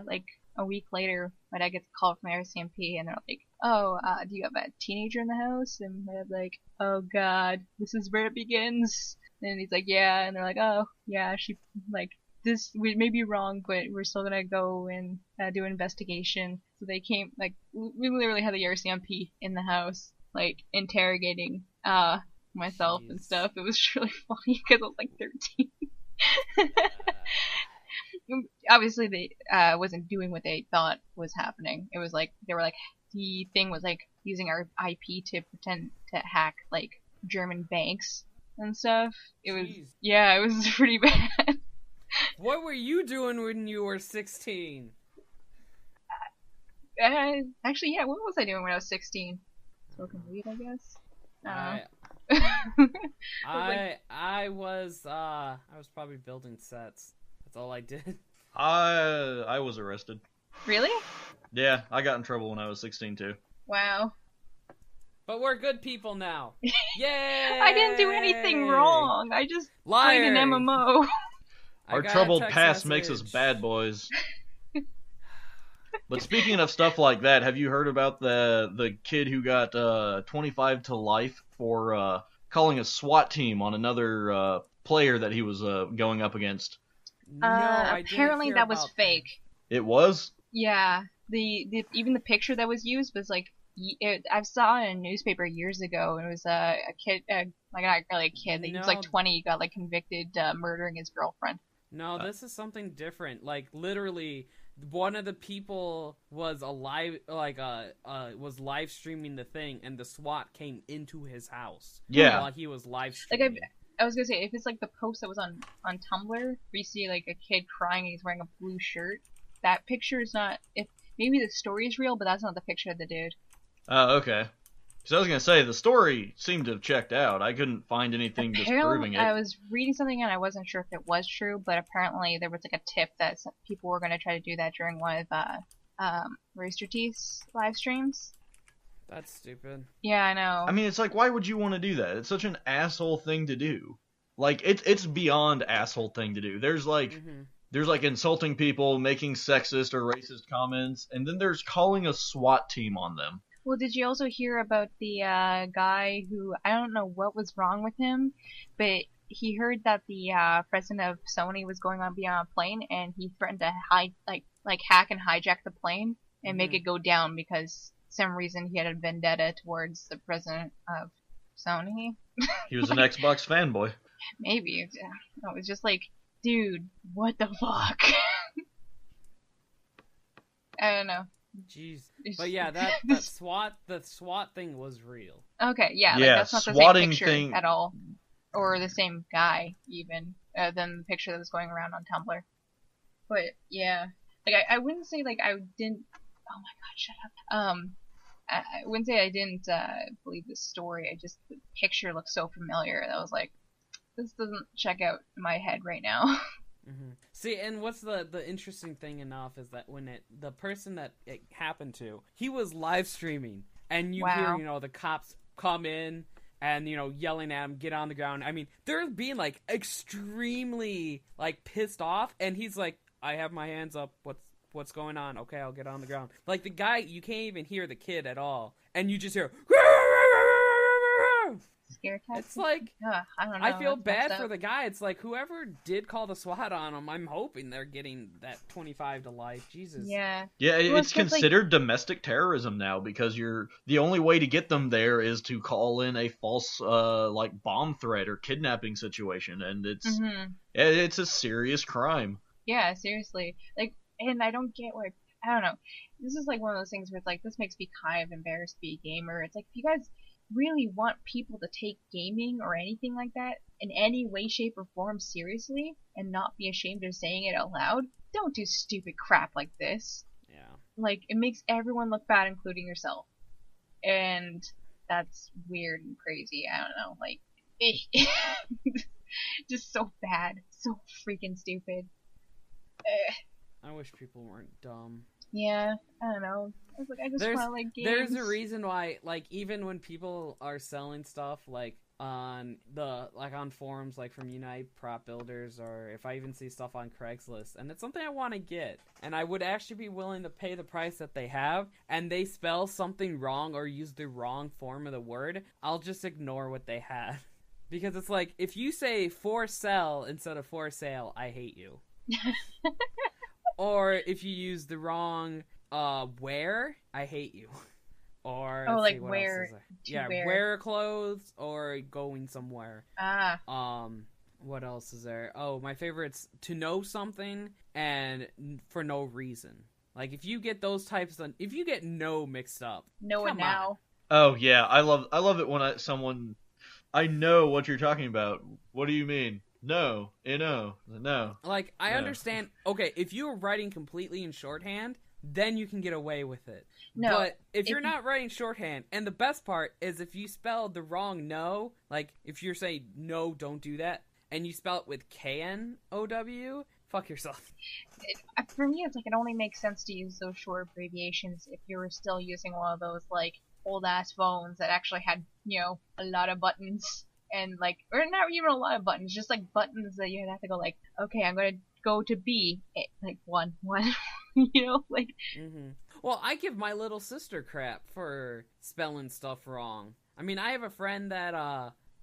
Like, a week later, my dad gets a call from my RCMP, and they're like, "Oh, do you have a teenager in the house?" And my dad's like, "Oh, God, this is where it begins." And he's like, "Yeah," and they're like, "Oh, yeah, she, like, this, we may be wrong, but we're still gonna go and do an investigation." So they came, like, we literally had the RCMP in the house, like, interrogating myself and Jeez. stuff. It was really funny because I was like 13. Obviously, they wasn't doing what they thought was happening. It was like they were like, the thing was like using our IP to pretend to hack like German banks and stuff. It was, Jeez. yeah, it was pretty bad. What were you doing when you were 16? Actually, yeah, what was I doing when I was 16? Smoking weed, I guess. I was probably building sets. That's all I did. I was arrested. Really? Yeah, I got in trouble when I was 16 too. Wow. But we're good people now. Yay! I didn't do anything wrong. I just Liar. played an MMO. I Our got a troubled text past makes us message. bad boys. But speaking of stuff like that, have you heard about the kid who got 25 to life for calling a SWAT team on another player that he was going up against? No, I didn't Apparently hear that was about fake. It was? Yeah, the even the picture that was used was like, I saw it in a newspaper years ago, and it was a kid, like not really a kid, he was like No. 20, he got like convicted murdering his girlfriend. No, this is something different. Like, literally, one of the people was was live streaming the thing, and the SWAT came into his house. Yeah. While he was live Like streaming. I was gonna say, if it's like the post that was on Tumblr, where you see like a kid crying and he's wearing a blue shirt, that picture is not. If maybe the story is real, but that's not the picture of the dude. Oh, okay. Because I was going to say, the story seemed to have checked out. I couldn't find anything disproving Apparently, it. I was reading something and I wasn't sure if it was true, but apparently there was like a tip that some people were gonna try to do that during one of Rooster Teeth's live streams. That's stupid. Yeah, I know. I mean, it's like, why would you want to do that? It's such an asshole thing to do. Like, it's beyond asshole thing to do. There's like, Mm-hmm. there's like insulting people, making sexist or racist comments, and then there's calling a SWAT team on them. Well, did you also hear about the guy who, I don't know what was wrong with him, but he heard that the president of Sony was going on beyond a plane, and he threatened to hack and hijack the plane and make Mhm. it go down because some reason he had a vendetta towards the president of Sony. He was an Xbox fanboy. Maybe. No, it's just like, dude, what the fuck? I don't know. Jeez. It's- But yeah, the SWAT thing was real. Okay, yeah, like Yeah, that's not the same swatting picture thing- at all, or the same guy even than the picture that was going around on Tumblr. But yeah, like I wouldn't say like I didn't. Oh my god, shut up. I wouldn't say I didn't believe the story. I just the picture looked so familiar that I was like, this doesn't check out in my head right now. See, and what's the interesting thing enough is that when the person that it happened to, he was live streaming, and you Wow. hear, the cops come in and, yelling at him, get on the ground. I mean, they're being, like, extremely, like, pissed off, and he's like, I have my hands up, what's going on? Okay, I'll get on the ground. Like, the guy, you can't even hear the kid at all, and you just hear, Scare tactic. it's like, I don't know. I feel that's bad messed for up. the guy. It's like, whoever did call the SWAT on him, I'm hoping they're getting that 25 to life. Jesus. Yeah. Yeah, Well, it's it's 'cause, like- considered domestic terrorism now because the only way to get them there is to call in a false like bomb threat or kidnapping situation, and it's a serious crime. Yeah, seriously. Like, and I don't get why. I don't know. This is like one of those things where it's like, this makes me kind of embarrassed to be a gamer. It's like, if you guys really want people to take gaming or anything like that in any way, shape, or form seriously and not be ashamed of saying it out loud, don't do stupid crap like this. Yeah. Like, it makes everyone look bad, including yourself. And that's weird and crazy. I don't know. Like, just so bad. So freaking stupid. I wish people weren't dumb. Yeah, I don't know. I was like, I just want to like games. There's a reason why, like, even when people are selling stuff, like, on forums, like, from Unite Prop Builders, or if I even see stuff on Craigslist, and it's something I want to get, and I would actually be willing to pay the price that they have, and they spell something wrong or use the wrong form of the word, I'll just ignore what they had. Because it's like, if you say for sell instead of for sale, I hate you. Or if you use the wrong wear, I hate you. Or Oh, let's like see, what wear else is there? to Yeah, wear. wear clothes or going somewhere. What else is there? Oh, my favorite's to know something and for no reason. Like, if you get those types of, if you get no mixed up, Know it come now. Oh yeah, I love it when I know what you're talking about. What do you mean? No, no. Like, I Yeah. understand. Okay, if you are writing completely in shorthand, then you can get away with it. No, But if you're if- not writing shorthand, and the best part is if you spelled the wrong no, like if you're saying no, don't do that, and you spell it with KNOW, fuck yourself. For me, it's like it only makes sense to use those short abbreviations if you were still using one of those like old ass phones that actually had a lot of buttons and like, or not even a lot of buttons, just like buttons that you have to go like, okay, I'm gonna go to B, like one, like. Well, I give my little sister crap for spelling stuff wrong. I mean, I have a friend that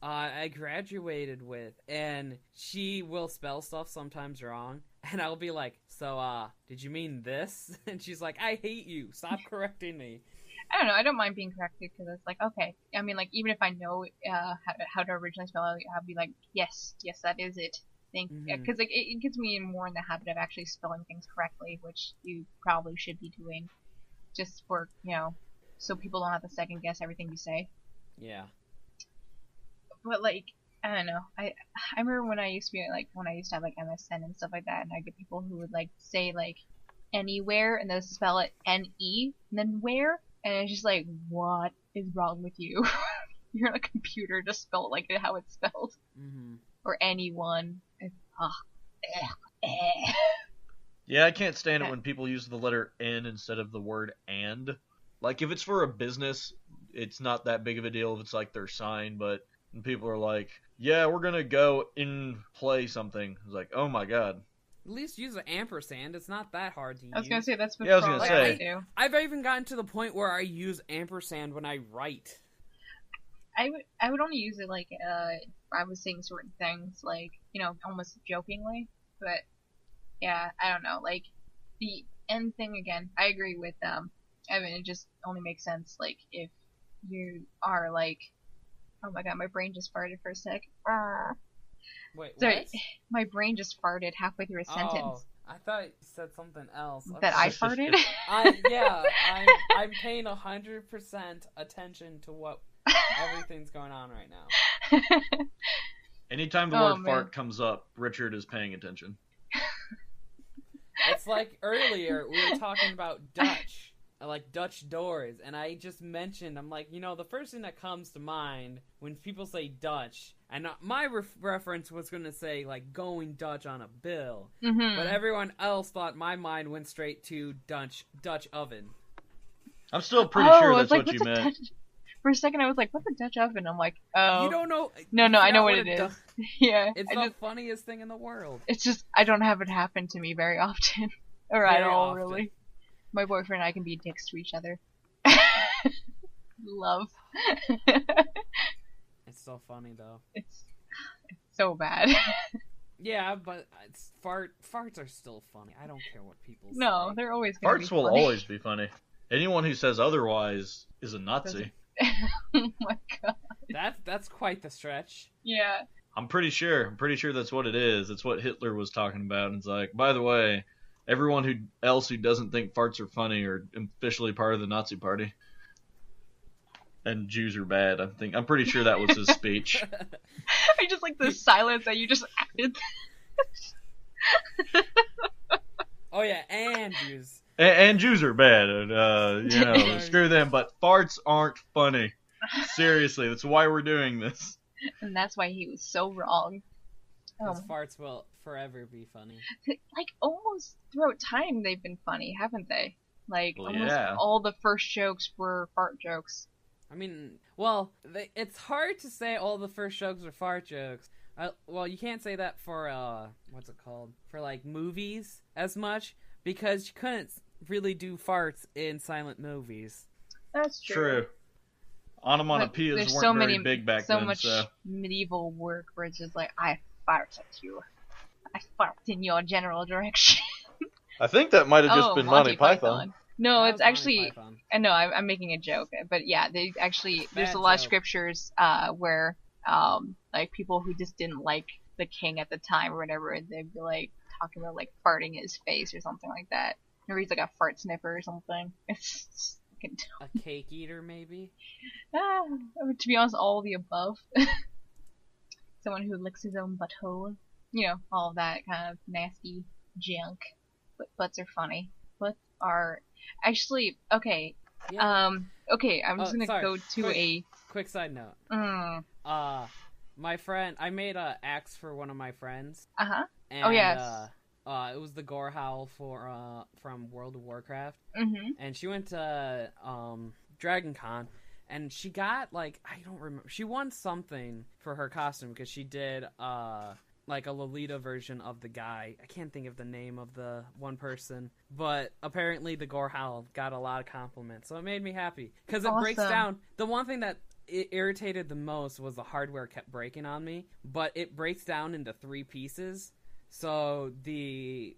I graduated with, and she will spell stuff sometimes wrong, and I'll be like, so, did you mean this? And she's like, I hate you, stop correcting me. I don't know. I don't mind being corrected because it's like, okay. I mean, like, even if I know how to originally spell it, I'll be like, yes, that is it. Because like, it gets me more in the habit of actually spelling things correctly, which you probably should be doing, just for so people don't have to second guess everything you say. Yeah. But like, I don't know. I remember when I used to be like when I used to have like MSN and stuff like that, and I get people who would like say like anywhere and they'll spell it NE and then where. And it's just like, what is wrong with you? You're on a computer, just spell it like how it's spelled. Or anyone. Yeah, I can't stand it when people use the letter N instead of the word and. Like, if it's for a business, it's not that big of a deal if it's like their sign, but when people are like, yeah, we're gonna go in play something. It's like, oh my god. At least use an ampersand. It's not that hard to use. I was gonna say that's what Yeah, I was gonna probably say. I do. I've even gotten to the point where I use ampersand when I write. I would only use it like if I was saying certain things, like almost jokingly. But yeah, I don't know. Like the end thing again, I agree with I mean, it just only makes sense like if you are like, oh my god, my brain just farted for a sec. Wait, Sorry, what? my brain just farted halfway through a sentence. Oh, I thought you said something else. That I farted? I'm paying 100% attention to what everything's going on right now. Anytime the Oh, word man. fart comes up, Richard is paying attention. It's like earlier we were talking about Dutch, like Dutch doors, and I just mentioned, I'm like, the first thing that comes to mind when people say Dutch, and my reference was going to say, like, going Dutch on a bill, Mm-hmm. but everyone else thought my mind went straight to Dutch oven. I'm still pretty Oh, sure I that's was like, what you what's a meant. Dutch... For a second, I was like, what's a Dutch oven? I'm like, oh. You don't know? No, you I know forgot what it a is. Yeah. It's the funniest thing in the world. It's just, I don't have it happen to me very often. Or at Very all, often. really. My boyfriend and I can be dicks to each other. Love. It's so funny though. It's so bad. Yeah, but farts are still funny. I don't care what people say. No, they're always gonna be Farts will funny. always be funny. Anyone who says otherwise is a Nazi. Oh my god. That's quite the stretch. Yeah. I'm pretty sure that's what it is. It's what Hitler was talking about. And it's like, by the way, everyone else who doesn't think farts are funny are officially part of the Nazi party. And Jews are bad. I'm pretty sure that was his speech. I just like the silence that you just added. Oh yeah, and Jews. And Jews are bad. And, screw them. But farts aren't funny. Seriously, that's why we're doing this. And that's why he was so wrong. Because farts will forever be funny. Like, almost throughout time they've been funny, haven't they? Like, Well, almost yeah. all the first jokes were fart jokes. I mean, well, it's hard to say all the first jokes are fart jokes. Well, you can't say that for, what's it called? For, like, movies as much, because you couldn't really do farts in silent movies. That's true. True. Onomatopoeias There's weren't so very many, big back so then, much so... medieval work where it's just like, I fart at you. I fart in your general direction. I think that might have just been Monty Python. No, That it's was Monty actually... Python. I know, I'm making a joke, but yeah, they actually... There's Bad a lot of joke. scriptures where, like, people who just didn't like the king at the time or whatever, they'd be, like, talking about, like, farting in his face or something like that. Or he's, like, a fart sniffer or something. It's fucking dumb. A cake eater, maybe? To be honest, all of the above. Someone who licks his own butthole. You know, all of that kind of nasty junk. But butts are funny. Butts are... Actually, okay. Yeah. Okay, I'm just Oh, gonna sorry. go to Quick side note. uh-huh. My friend, I made a axe for one of my friends. Oh, And, yes. it was the Gore Howl from World of Warcraft. Mm-hmm. And she went to Dragon Con, and she got, like, I don't remember, she won something for her costume, because she did, like, a Lolita version of the guy. I can't think of the name of the one person, but apparently the Gore Howl got a lot of compliments, so it made me happy. Because it breaks Awesome. down, the one thing that it irritated the most was the hardware kept breaking on me, but it breaks down into 3 pieces, so the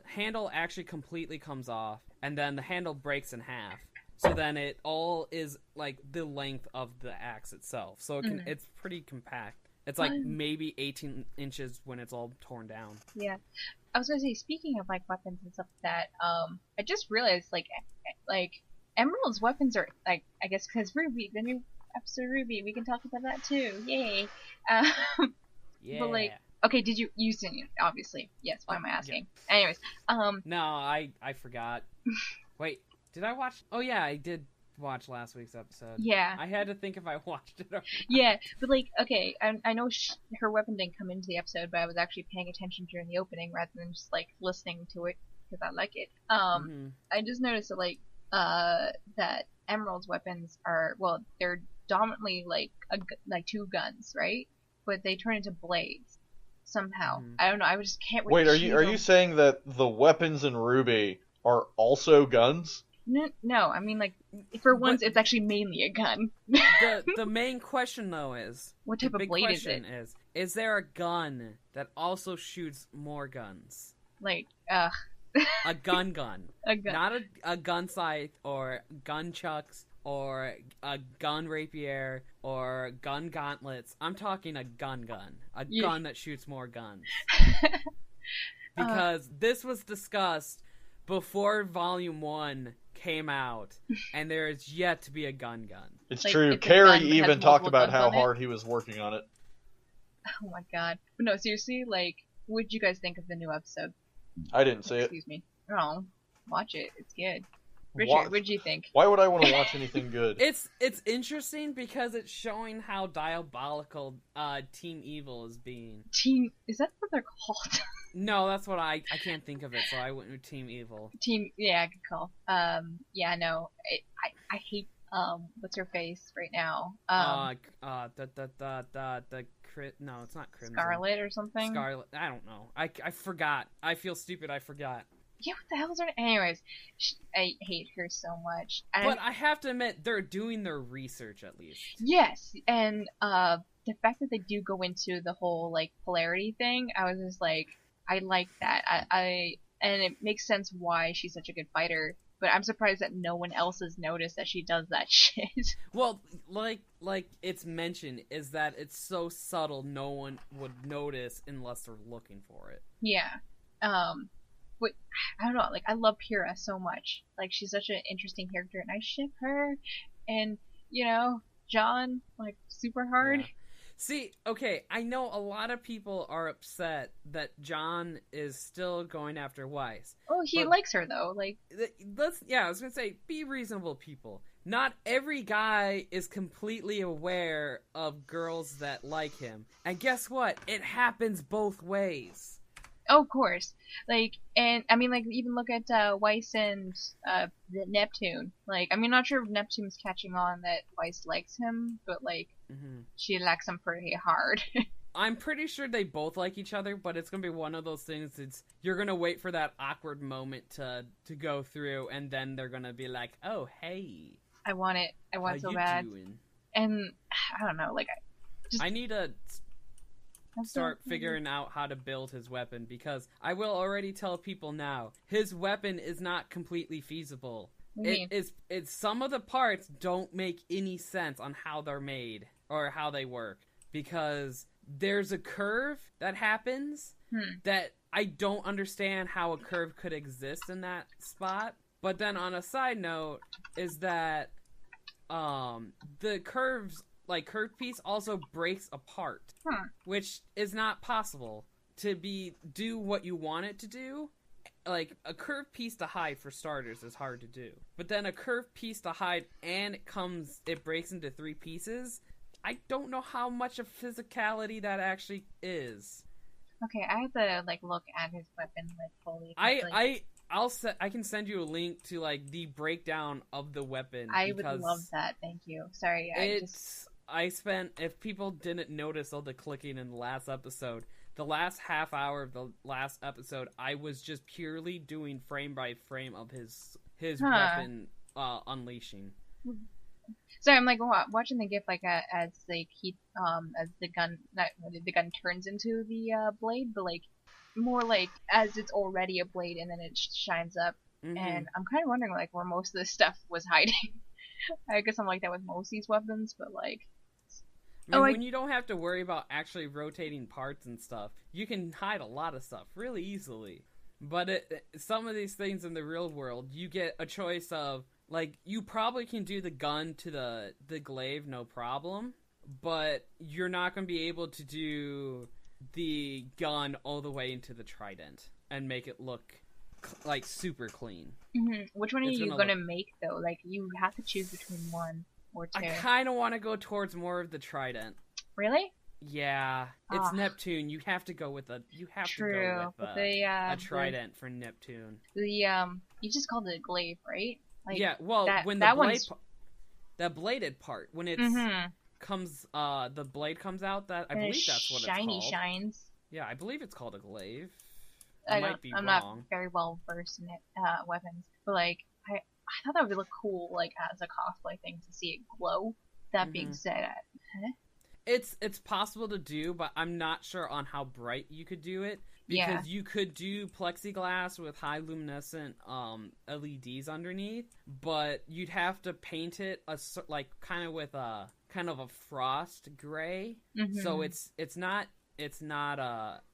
handle actually completely comes off, and then the handle breaks in half. So then it all is like the length of the axe itself. So it's pretty compact. It's like maybe 18 inches when it's all torn down. Yeah. I was gonna say, speaking of, like, weapons and stuff like that, I just realized, like Emerald's weapons are, like, I guess because Ruby, the new episode of Ruby, we can talk about that too. Yay. Yeah. But, like, okay, did you seen it? Obviously. Yes, why am I asking? Yeah. Anyways, No, I forgot. Wait, did I watch? Oh yeah, I did watch last week's episode. Yeah. I had to think if I watched it or not. Yeah, but, like, okay, I know her weapon didn't come into the episode, but I was actually paying attention during the opening rather than just, like, listening to it because I like it. I just noticed that, like, that Emerald's weapons are, well, they're dominantly, like, like 2 guns, right? But they turn into blades somehow. I don't know. I just can't. Wait, are you saying that the weapons in Ruby are also guns? No, I mean, like, for once, it's actually mainly a gun. The main question though is, what type of blade is it? Is there a gun that also shoots more guns? Like, A gun. a gun. Not a gun scythe or gun chucks or a gun rapier, or gun gauntlets. I'm talking a gun. A gun that shoots more guns. Because this was discussed before Volume 1 came out, and there is yet to be a gun. It's Like, true. if the Carrie gun has even talked multiple about guns how on it? hard he was working on it. Oh my god. But no, seriously, like, what did you guys think of the new episode? I didn't see it. Excuse me. Oh, watch it. It's good. Richard, Why, what did you think? why would I want to watch anything good? It's interesting because it's showing how diabolical Team Evil is being. Team, is that what they're called? No, that's what I can't think of it, so I went with Team Evil. Team, yeah, good call. Yeah, no, I hate, what's her face right now? No, it's not Crimson. Scarlet or something? Scarlet, I don't know. I forgot. I feel stupid, I forgot. Yeah, what the hell is her name? Anyways, I hate her so much. But I have to admit, they're doing their research at least. Yes, and the fact that they do go into the whole like polarity thing, I was just like, I like that. And it makes sense why she's such a good fighter. But I'm surprised that no one else has noticed that she does that shit. Well, like it's mentioned, is that it's so subtle no one would notice unless they're looking for it. Yeah. But I don't know, like I love Pyrrha so much. Like she's such an interesting character and I ship her and John, like super hard. Yeah. See, okay, I know a lot of people are upset that John is still going after Weiss. Oh, he likes her though, like I was gonna say, be reasonable, people. Not every guy is completely aware of girls that like him. And guess what? It happens both ways. Oh, of course. Like, and I mean, like, even look at Weiss and the Neptune. Like, I mean, not sure if Neptune's catching on that Weiss likes him, but like, she likes him pretty hard. I'm pretty sure they both like each other, but it's gonna be one of those things. You're gonna wait for that awkward moment to go through, and then they're gonna be like, "Oh, hey, I want it. I want it so bad." Doing? And I don't know, like, I need to start figuring out how to build his weapon, because I will already tell people now, his weapon is not completely feasible. It's some of the parts don't make any sense on how they're made or how they work, because there's a curve that happens that I don't understand how a curve could exist in that spot. But then on a side note is that the curved piece also breaks apart, which is not possible to do what you want it to do. Like, a curved piece to hide, for starters, is hard to do. But then a curved piece to hide and it breaks into 3 pieces, I don't know how much of physicality that actually is. Okay, I have to like look at his weapon like fully. I can send you a link to like the breakdown of the weapon. I would love that. Thank you. Sorry, if people didn't notice all the clicking in the last episode, the last half hour of the last episode, I was just purely doing frame by frame of his weapon unleashing. Sorry, I'm like watching the GIF like as like as the gun turns into the blade, but like more like as it's already a blade and then it shines up. And I'm kind of wondering like where most of this stuff was hiding. I guess I'm like that with most of these weapons, but like. When you don't have to worry about actually rotating parts and stuff, you can hide a lot of stuff really easily. But some of these things in the real world, you get a choice of, like, you probably can do the gun to the glaive, no problem, but you're not going to be able to do the gun all the way into the trident and make it look, like, super clean. Which one are you going to make, though? Like, you have to choose between one. I kind of want to go towards more of the trident. Really? Yeah, it's Neptune. You have to go with a trident for Neptune. You just called it a glaive, right? Like, yeah. Well, when the bladed part, when it comes, the blade comes out. That I believe that's what it's called. Shiny shines. Yeah, I believe it's called a glaive. I'm not very well versed in weapons, but like I thought that would look cool, like, as a cosplay thing, to see it glow. That being said, it's possible to do, but I'm not sure on how bright you could do it. Yeah. Because you could do plexiglass with high luminescent LEDs underneath, but you'd have to paint it like kind of with a kind of a frost gray. Mm-hmm. So it's not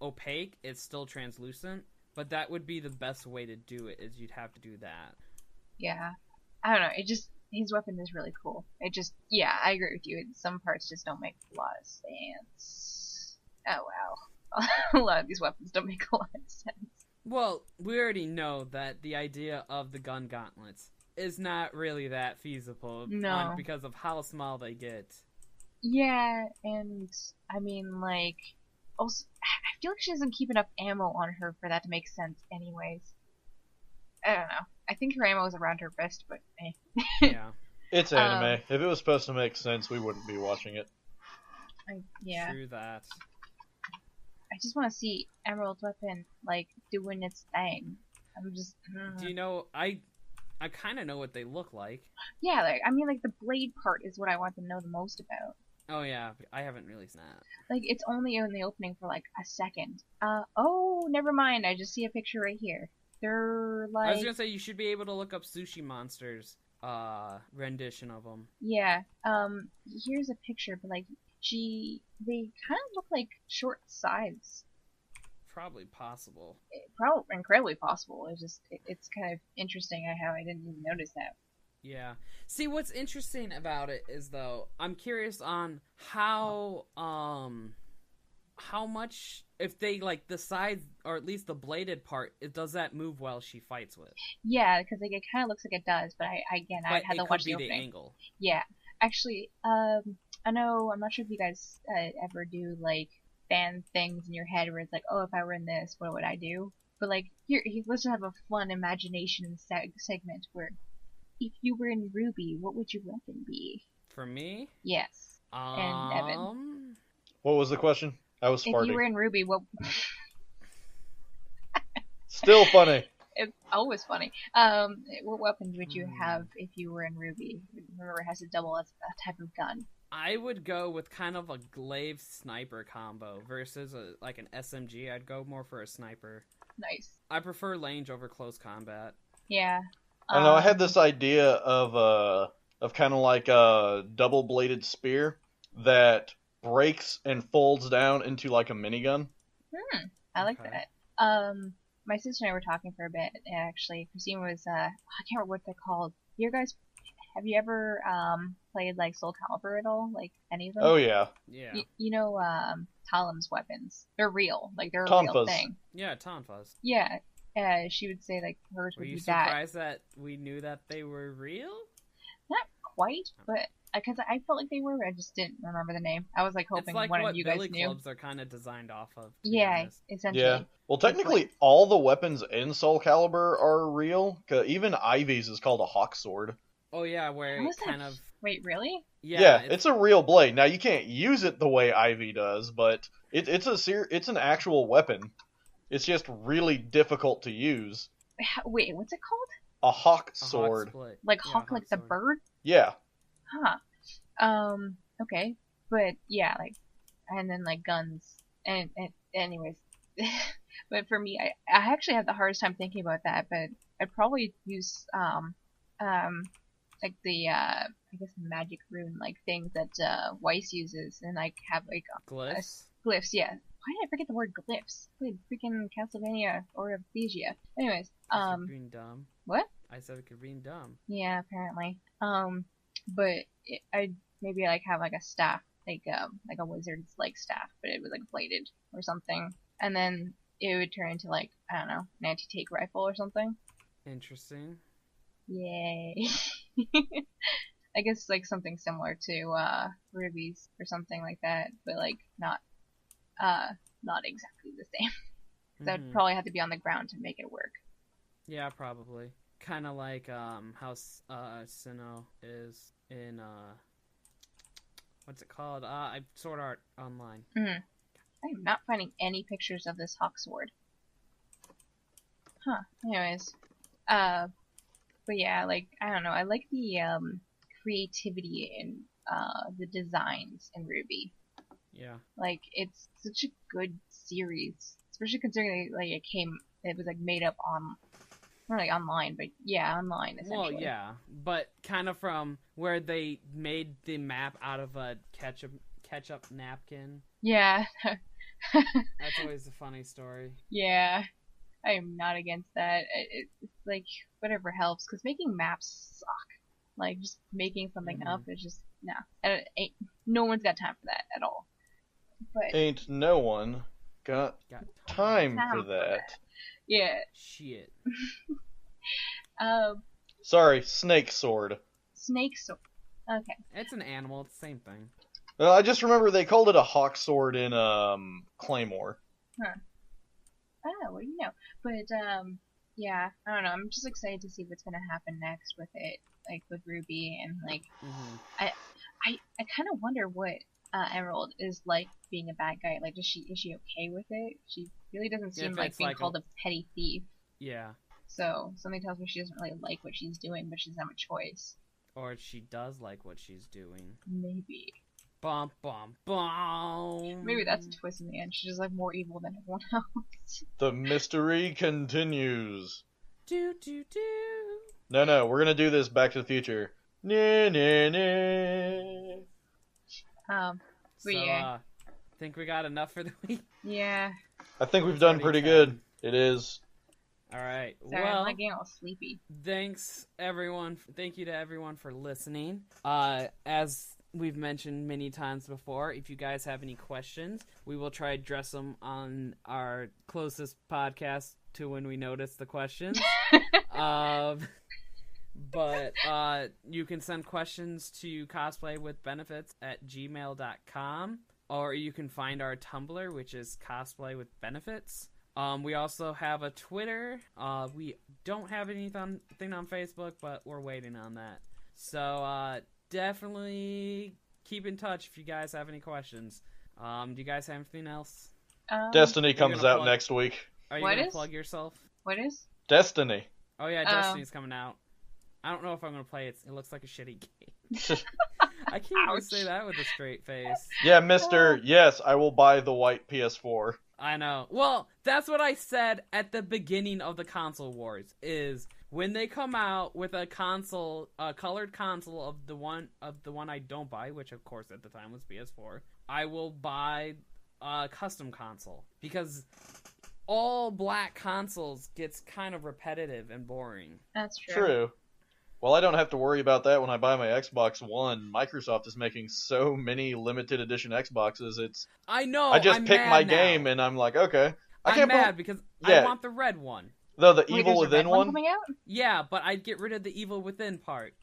opaque. It's still translucent. But that would be the best way to do it. Is you'd have to do that. Yeah. I don't know. It just his weapon is really cool. It just I agree with you. Some parts just don't make a lot of sense. Oh wow. A lot of these weapons don't make a lot of sense. Well, we already know that the idea of the gun gauntlets is not really that feasible. No. Because of how small they get. Yeah, and I mean, like, also, I feel like she doesn't keep enough ammo on her for that to make sense, anyways. I don't know. I think her ammo is around her wrist, but Yeah. It's anime. If it was supposed to make sense, we wouldn't be watching it. Yeah. True that. I just want to see Emerald's weapon, like, doing its thing. I'm just... Do you know, I kind of know what they look like. Yeah, like, I mean, like, the blade part is what I want to know the most about. Oh yeah, I haven't really seen that. Like, it's only in the opening for, like, a second. Oh, never mind, I just see a picture right here. They're, like... I was gonna say, you should be able to look up Sushi Monster's, rendition of them. Yeah, here's a picture, but, like, they kind of look like short sides. Probably possible. Probably incredibly possible. It's kind of interesting how I didn't even notice that. Yeah. See, what's interesting about it is, though, I'm curious on how much, if they, like, the sides, or at least the bladed part, does that move while she fights with? Yeah, because like, it kind of looks like it does, but I'd have to watch the opening. The angle. Yeah. Actually, I know, I'm not sure if you guys ever do, like, fan things in your head where it's like, oh, if I were in this, what would I do? But, like, here, let's just have a fun imagination segment where, if you were in Ruby, what would your weapon be? For me? Yes. And Evan. What was the question? I was farting. If you were in Ruby, what... Still funny. It's always funny. What weapon would you have if you were in Ruby? Remember, it has to double as a type of gun. I would go with kind of a glaive sniper combo versus like an SMG. I'd go more for a sniper. Nice. I prefer range over close combat. Yeah. I don't know. I had this idea of kind of like a double-bladed spear that breaks and folds down into like a minigun. I like Okay. that. My sister and I were talking for a bit, and actually, Christine was, I can't remember what they're called. Have you ever, played, like, Soul Calibur at all? Like, any of them? Oh yeah. Yeah. You know, Talim's weapons. They're real. Like, they're a real Tonfas. thing. Yeah, Tonfas. Yeah. She would say, like, hers Were would you be that. surprised that we knew that they were real? Not quite, but because I felt like they were, I just didn't remember the name. I was like hoping It's like one what of you guys billy knew. clubs are kind of designed off of. To be Yeah, honest. essentially. Yeah. Well, technically, all the weapons in Soul Calibur are real. 'Cause even Ivy's is called a hawk sword. Oh yeah, where How it is that? kind of Wait, really? Yeah, it's a real blade. Now you can't use it the way Ivy does, but it's an actual weapon. It's just really difficult to use. Wait, what's it called? A hawk a sword. hawk split. Like Yeah, hawk, like the sword. bird? Yeah. Huh. Okay. But yeah, like, and then like guns and anyways. But for me, I actually have the hardest time thinking about that, but I'd probably use like the I guess magic rune like things that Weiss uses, and like have like Glyphs. glyphs. Yeah. Why did I forget the word glyphs? I played freaking Castlevania or Amnesia. Anyways, Green dumb. what? I said it could read dumb. Yeah, apparently. But I'd maybe like have like a staff, like a wizard's like staff, but it was like bladed or something, and then it would turn into like, I don't know, an anti-tank rifle or something. Interesting. Yay! I guess like something similar to Ruby's or something like that, but like not exactly the same. 'Cause I'd Mhm. probably have to be on the ground to make it work. Yeah, probably. Kind of like how Sinnoh is in what's it called? Sword Art Online. I am not finding any pictures of this hawk sword. Huh. Anyways, but yeah, like, I don't know. I like the creativity in the designs in Ruby. Yeah. Like, it's such a good series. It's especially considering like it was like made up on, not like online, but yeah, online essentially. Well, yeah, but kind of from where they made the map out of a ketchup napkin. Yeah. That's always a funny story. Yeah. I am not against that. It's like whatever helps, because making maps suck. Like just making something up is just no one's got time for that at all. But Ain't no one got time for that. Yeah. Shit. Sorry, snake sword. Snake sword. Okay. It's an animal. It's the same thing. I just remember they called it a hawk sword in Claymore. Huh. Oh, well, you know. But yeah, I don't know. I'm just excited to see what's gonna happen next with it, like with Ruby, and like I kind of wonder what Emerald is like being a bad guy. Like, is she okay with it? She really doesn't seem like being called a petty thief. Yeah. So something tells me she doesn't really like what she's doing, but she doesn't have a choice. Or she does like what she's doing. Maybe. Bum bum bum. Maybe that's a twist in the end. She's just like more evil than everyone else. The mystery continues. Do do do. No, we're gonna do this Back to the Future. Nah, nah, nah. But yeah. Think we got enough for the week? Yeah. I think we've done pretty good. It is. Alright, Sorry, well, I'm getting all sleepy. thanks everyone. Thank you to everyone for listening. As we've mentioned many times before, if you guys have any questions, we will try to address them on our closest podcast to when we notice the questions. But you can send questions to cosplaywithbenefits@gmail.com, or you can find our Tumblr, which is cosplaywithbenefits. We also have a Twitter. We don't have anything on Facebook, but we're waiting on that. So definitely keep in touch if you guys have any questions. Do you guys have anything else? Destiny comes out next week. Are you going to plug yourself? What is? Destiny. Oh yeah, Destiny's coming out. I don't know if I'm going to play it. It looks like a shitty game. I can't even say that with a straight face. Yeah, mister, yes, I will buy the white PS4. I know. Well, that's what I said at the beginning of the console wars, is when they come out with a console, a colored console of the one I don't buy, which of course at the time was PS4, I will buy a custom console, because all black consoles gets kind of repetitive and boring. That's true. True. Well, I don't have to worry about that when I buy my Xbox One. Microsoft is making so many limited edition Xboxes. I know. I just I'm pick my now. game and I'm like, okay. I'm mad because I want the red one. The Wait, Evil Within one coming out? Yeah, but I'd get rid of the Evil Within part.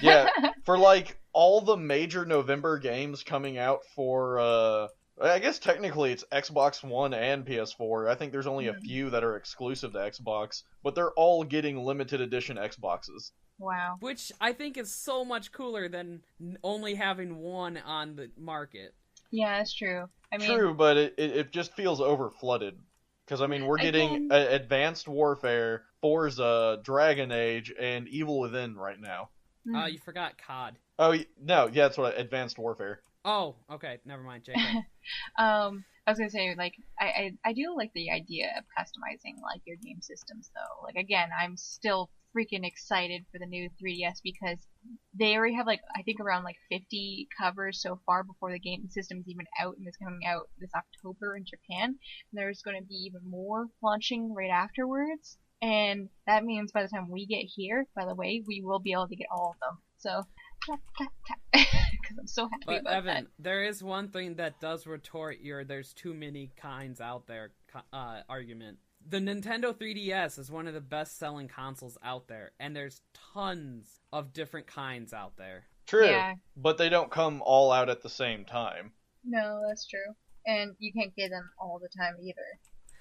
Yeah, for like all the major November games coming out for I guess technically it's Xbox One and PS4. I think there's only a few that are exclusive to Xbox, but they're all getting limited edition Xboxes. Wow. Which I think is so much cooler than only having one on the market. Yeah, that's true. I mean, True, but it just feels overflooded. Because, I mean, we're getting Advanced Warfare, Forza, Dragon Age, and Evil Within right now. You forgot COD. Oh, no, yeah, that's what Advanced Warfare. Oh, okay, never mind, JK. I was gonna say, like, I do like the idea of customizing, like, your game systems, though. Like, again, I'm still freaking excited for the new 3DS because they already have, like, I think around, like, 50 covers so far before the game system's even out, and it's coming out this October in Japan. And there's going to be even more launching right afterwards. And that means by the time we get here, by the way, we will be able to get all of them. So, because I'm so happy about Evan, that. there is one thing that does retort your "there's too many kinds out there" argument. The Nintendo 3DS is one of the best-selling consoles out there, and there's tons of different kinds out there. True, Yeah. but they don't come all out at the same time. No, that's true. And you can't get them all the time either.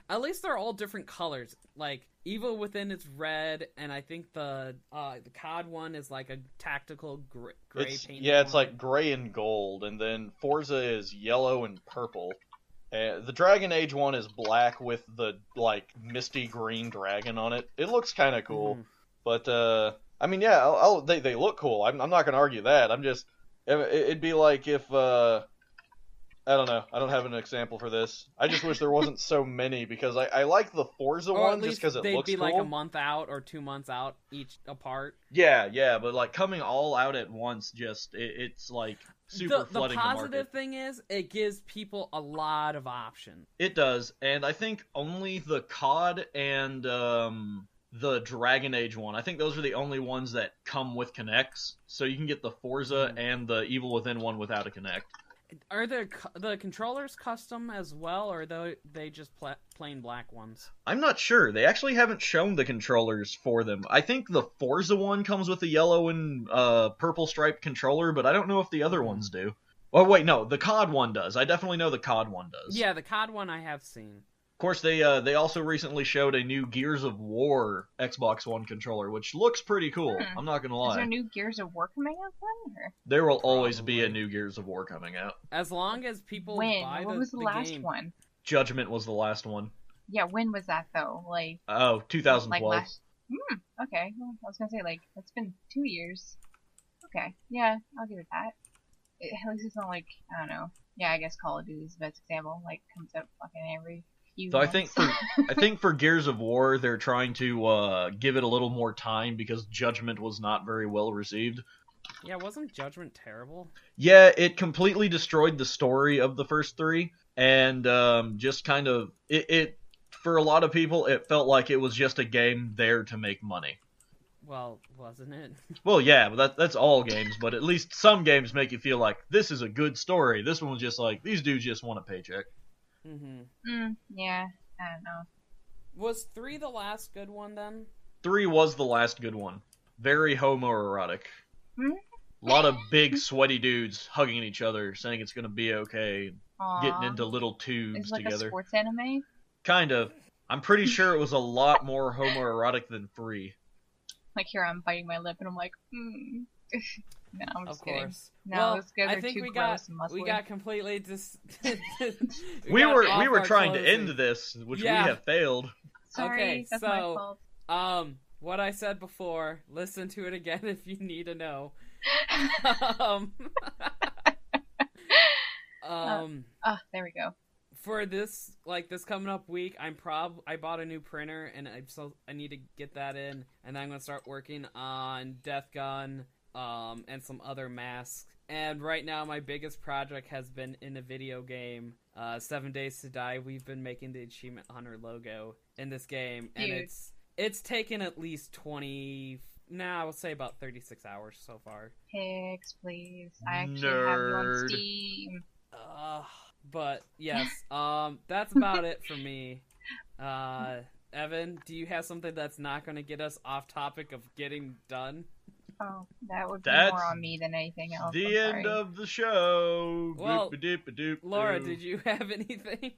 At least they're all different colors. Like, Evil Within is red, and I think the COD one is like a tactical gray paint. Yeah, it's like gray and gold, and then Forza is yellow and purple. The Dragon Age one is black with the, like, misty green dragon on it. It looks kind of cool. But, I mean, yeah, they look cool. I'm not going to argue that. I'm just... It'd be like if I don't know. I don't have an example for this. I just wish there wasn't so many because I like the Forza Or one at just least because it they'd looks be cool. like a month out or 2 months out each apart. Yeah, but like coming all out at once, it's like super The flooding the positive market. thing is it gives people a lot of options. It does, and I think only the COD and the Dragon Age one. I think those are the only ones that come with Kinects, so you can get the Forza and the Evil Within one without a Kinect. Are the controllers custom as well, or are they just plain black ones? I'm not sure. They actually haven't shown the controllers for them. I think the Forza one comes with a yellow and purple striped controller, but I don't know if the other ones do. Oh wait, no, the COD one does. I definitely know the COD one does. Yeah, the COD one I have seen. Of course, they also recently showed a new Gears of War Xbox One controller, which looks pretty cool. I'm not gonna lie. Is there new Gears of War coming out then? Or? There will always be a Probably. new Gears of War coming out. As long as people buy When? What was the last game. one? Judgment was the last one. Yeah, when was that though? Like Oh, 2012. like last. Okay. Well, I was gonna say like it's been 2 years. Okay. Yeah, I'll give it that. At least it's not like I don't know. Yeah, I guess Call of Duty is the best example. Like comes out fucking every. So I think for Gears of War they're trying to give it a little more time because Judgment was not very well received. Yeah, wasn't Judgment terrible? Yeah, it completely destroyed the story of the first three, and just kind of it for a lot of people it felt like it was just a game there to make money. Well, wasn't it? Well, yeah, but that's all games, but at least some games make you feel like this is a good story. This one was just like these dudes just want a paycheck. Yeah, I don't know. Was 3 the last good one then? 3 was the last good one. Very homoerotic. Hmm? A lot of big sweaty dudes hugging each other, saying it's gonna be okay, Aww. getting into little It's tubes like together. a sports anime. Kind of. I'm pretty sure it was a lot more homoerotic than 3. Like here, I'm biting my lip, and I'm like, No, I'm just Of kidding. course. No, Well, those guys I are think too we gross and muscly. we got completely We got were off our trying to closing. end this, which Yeah. we have failed. Sorry, Okay, that's my so- fault. What I said before, listen to it again if you need to know. Oh, there we go. For this coming up week, I bought a new printer and I need to get that in, and I'm gonna start working on Death Gun, and some other masks. And right now, my biggest project has been in a video game, 7 Days to Die. We've been making the Achievement Hunter logo in this game, and Dude. it's taken at least 20. Nah, I would say about 36 hours so far. Pics, please. I actually have you on Nerd. Steam. But yes, that's about it for me. Evan, do you have something that's not going to get us off topic of getting done? Oh, that would be That's more on me than anything else. The I'm end sorry. of the show. Well, Boop-a-doop-a-doop. Laura, did you have anything?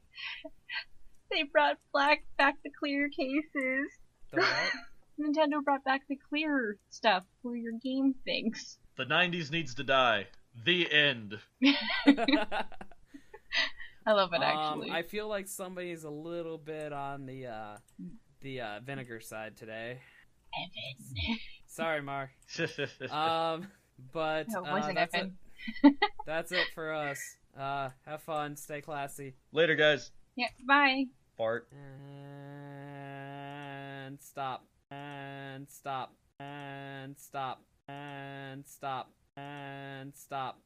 They brought back the clear cases. The what? Nintendo brought back the clear stuff for your game things. The 90s needs to die. The end. I love it actually. I feel like somebody's a little bit on the vinegar side today. Evan. Sorry, Mark. But No, it wasn't that's Evan. it. That's it for us. Have fun. Stay classy. Later, guys. Yeah, bye. Fart. And stop. And stop. And stop. And stop. And stop.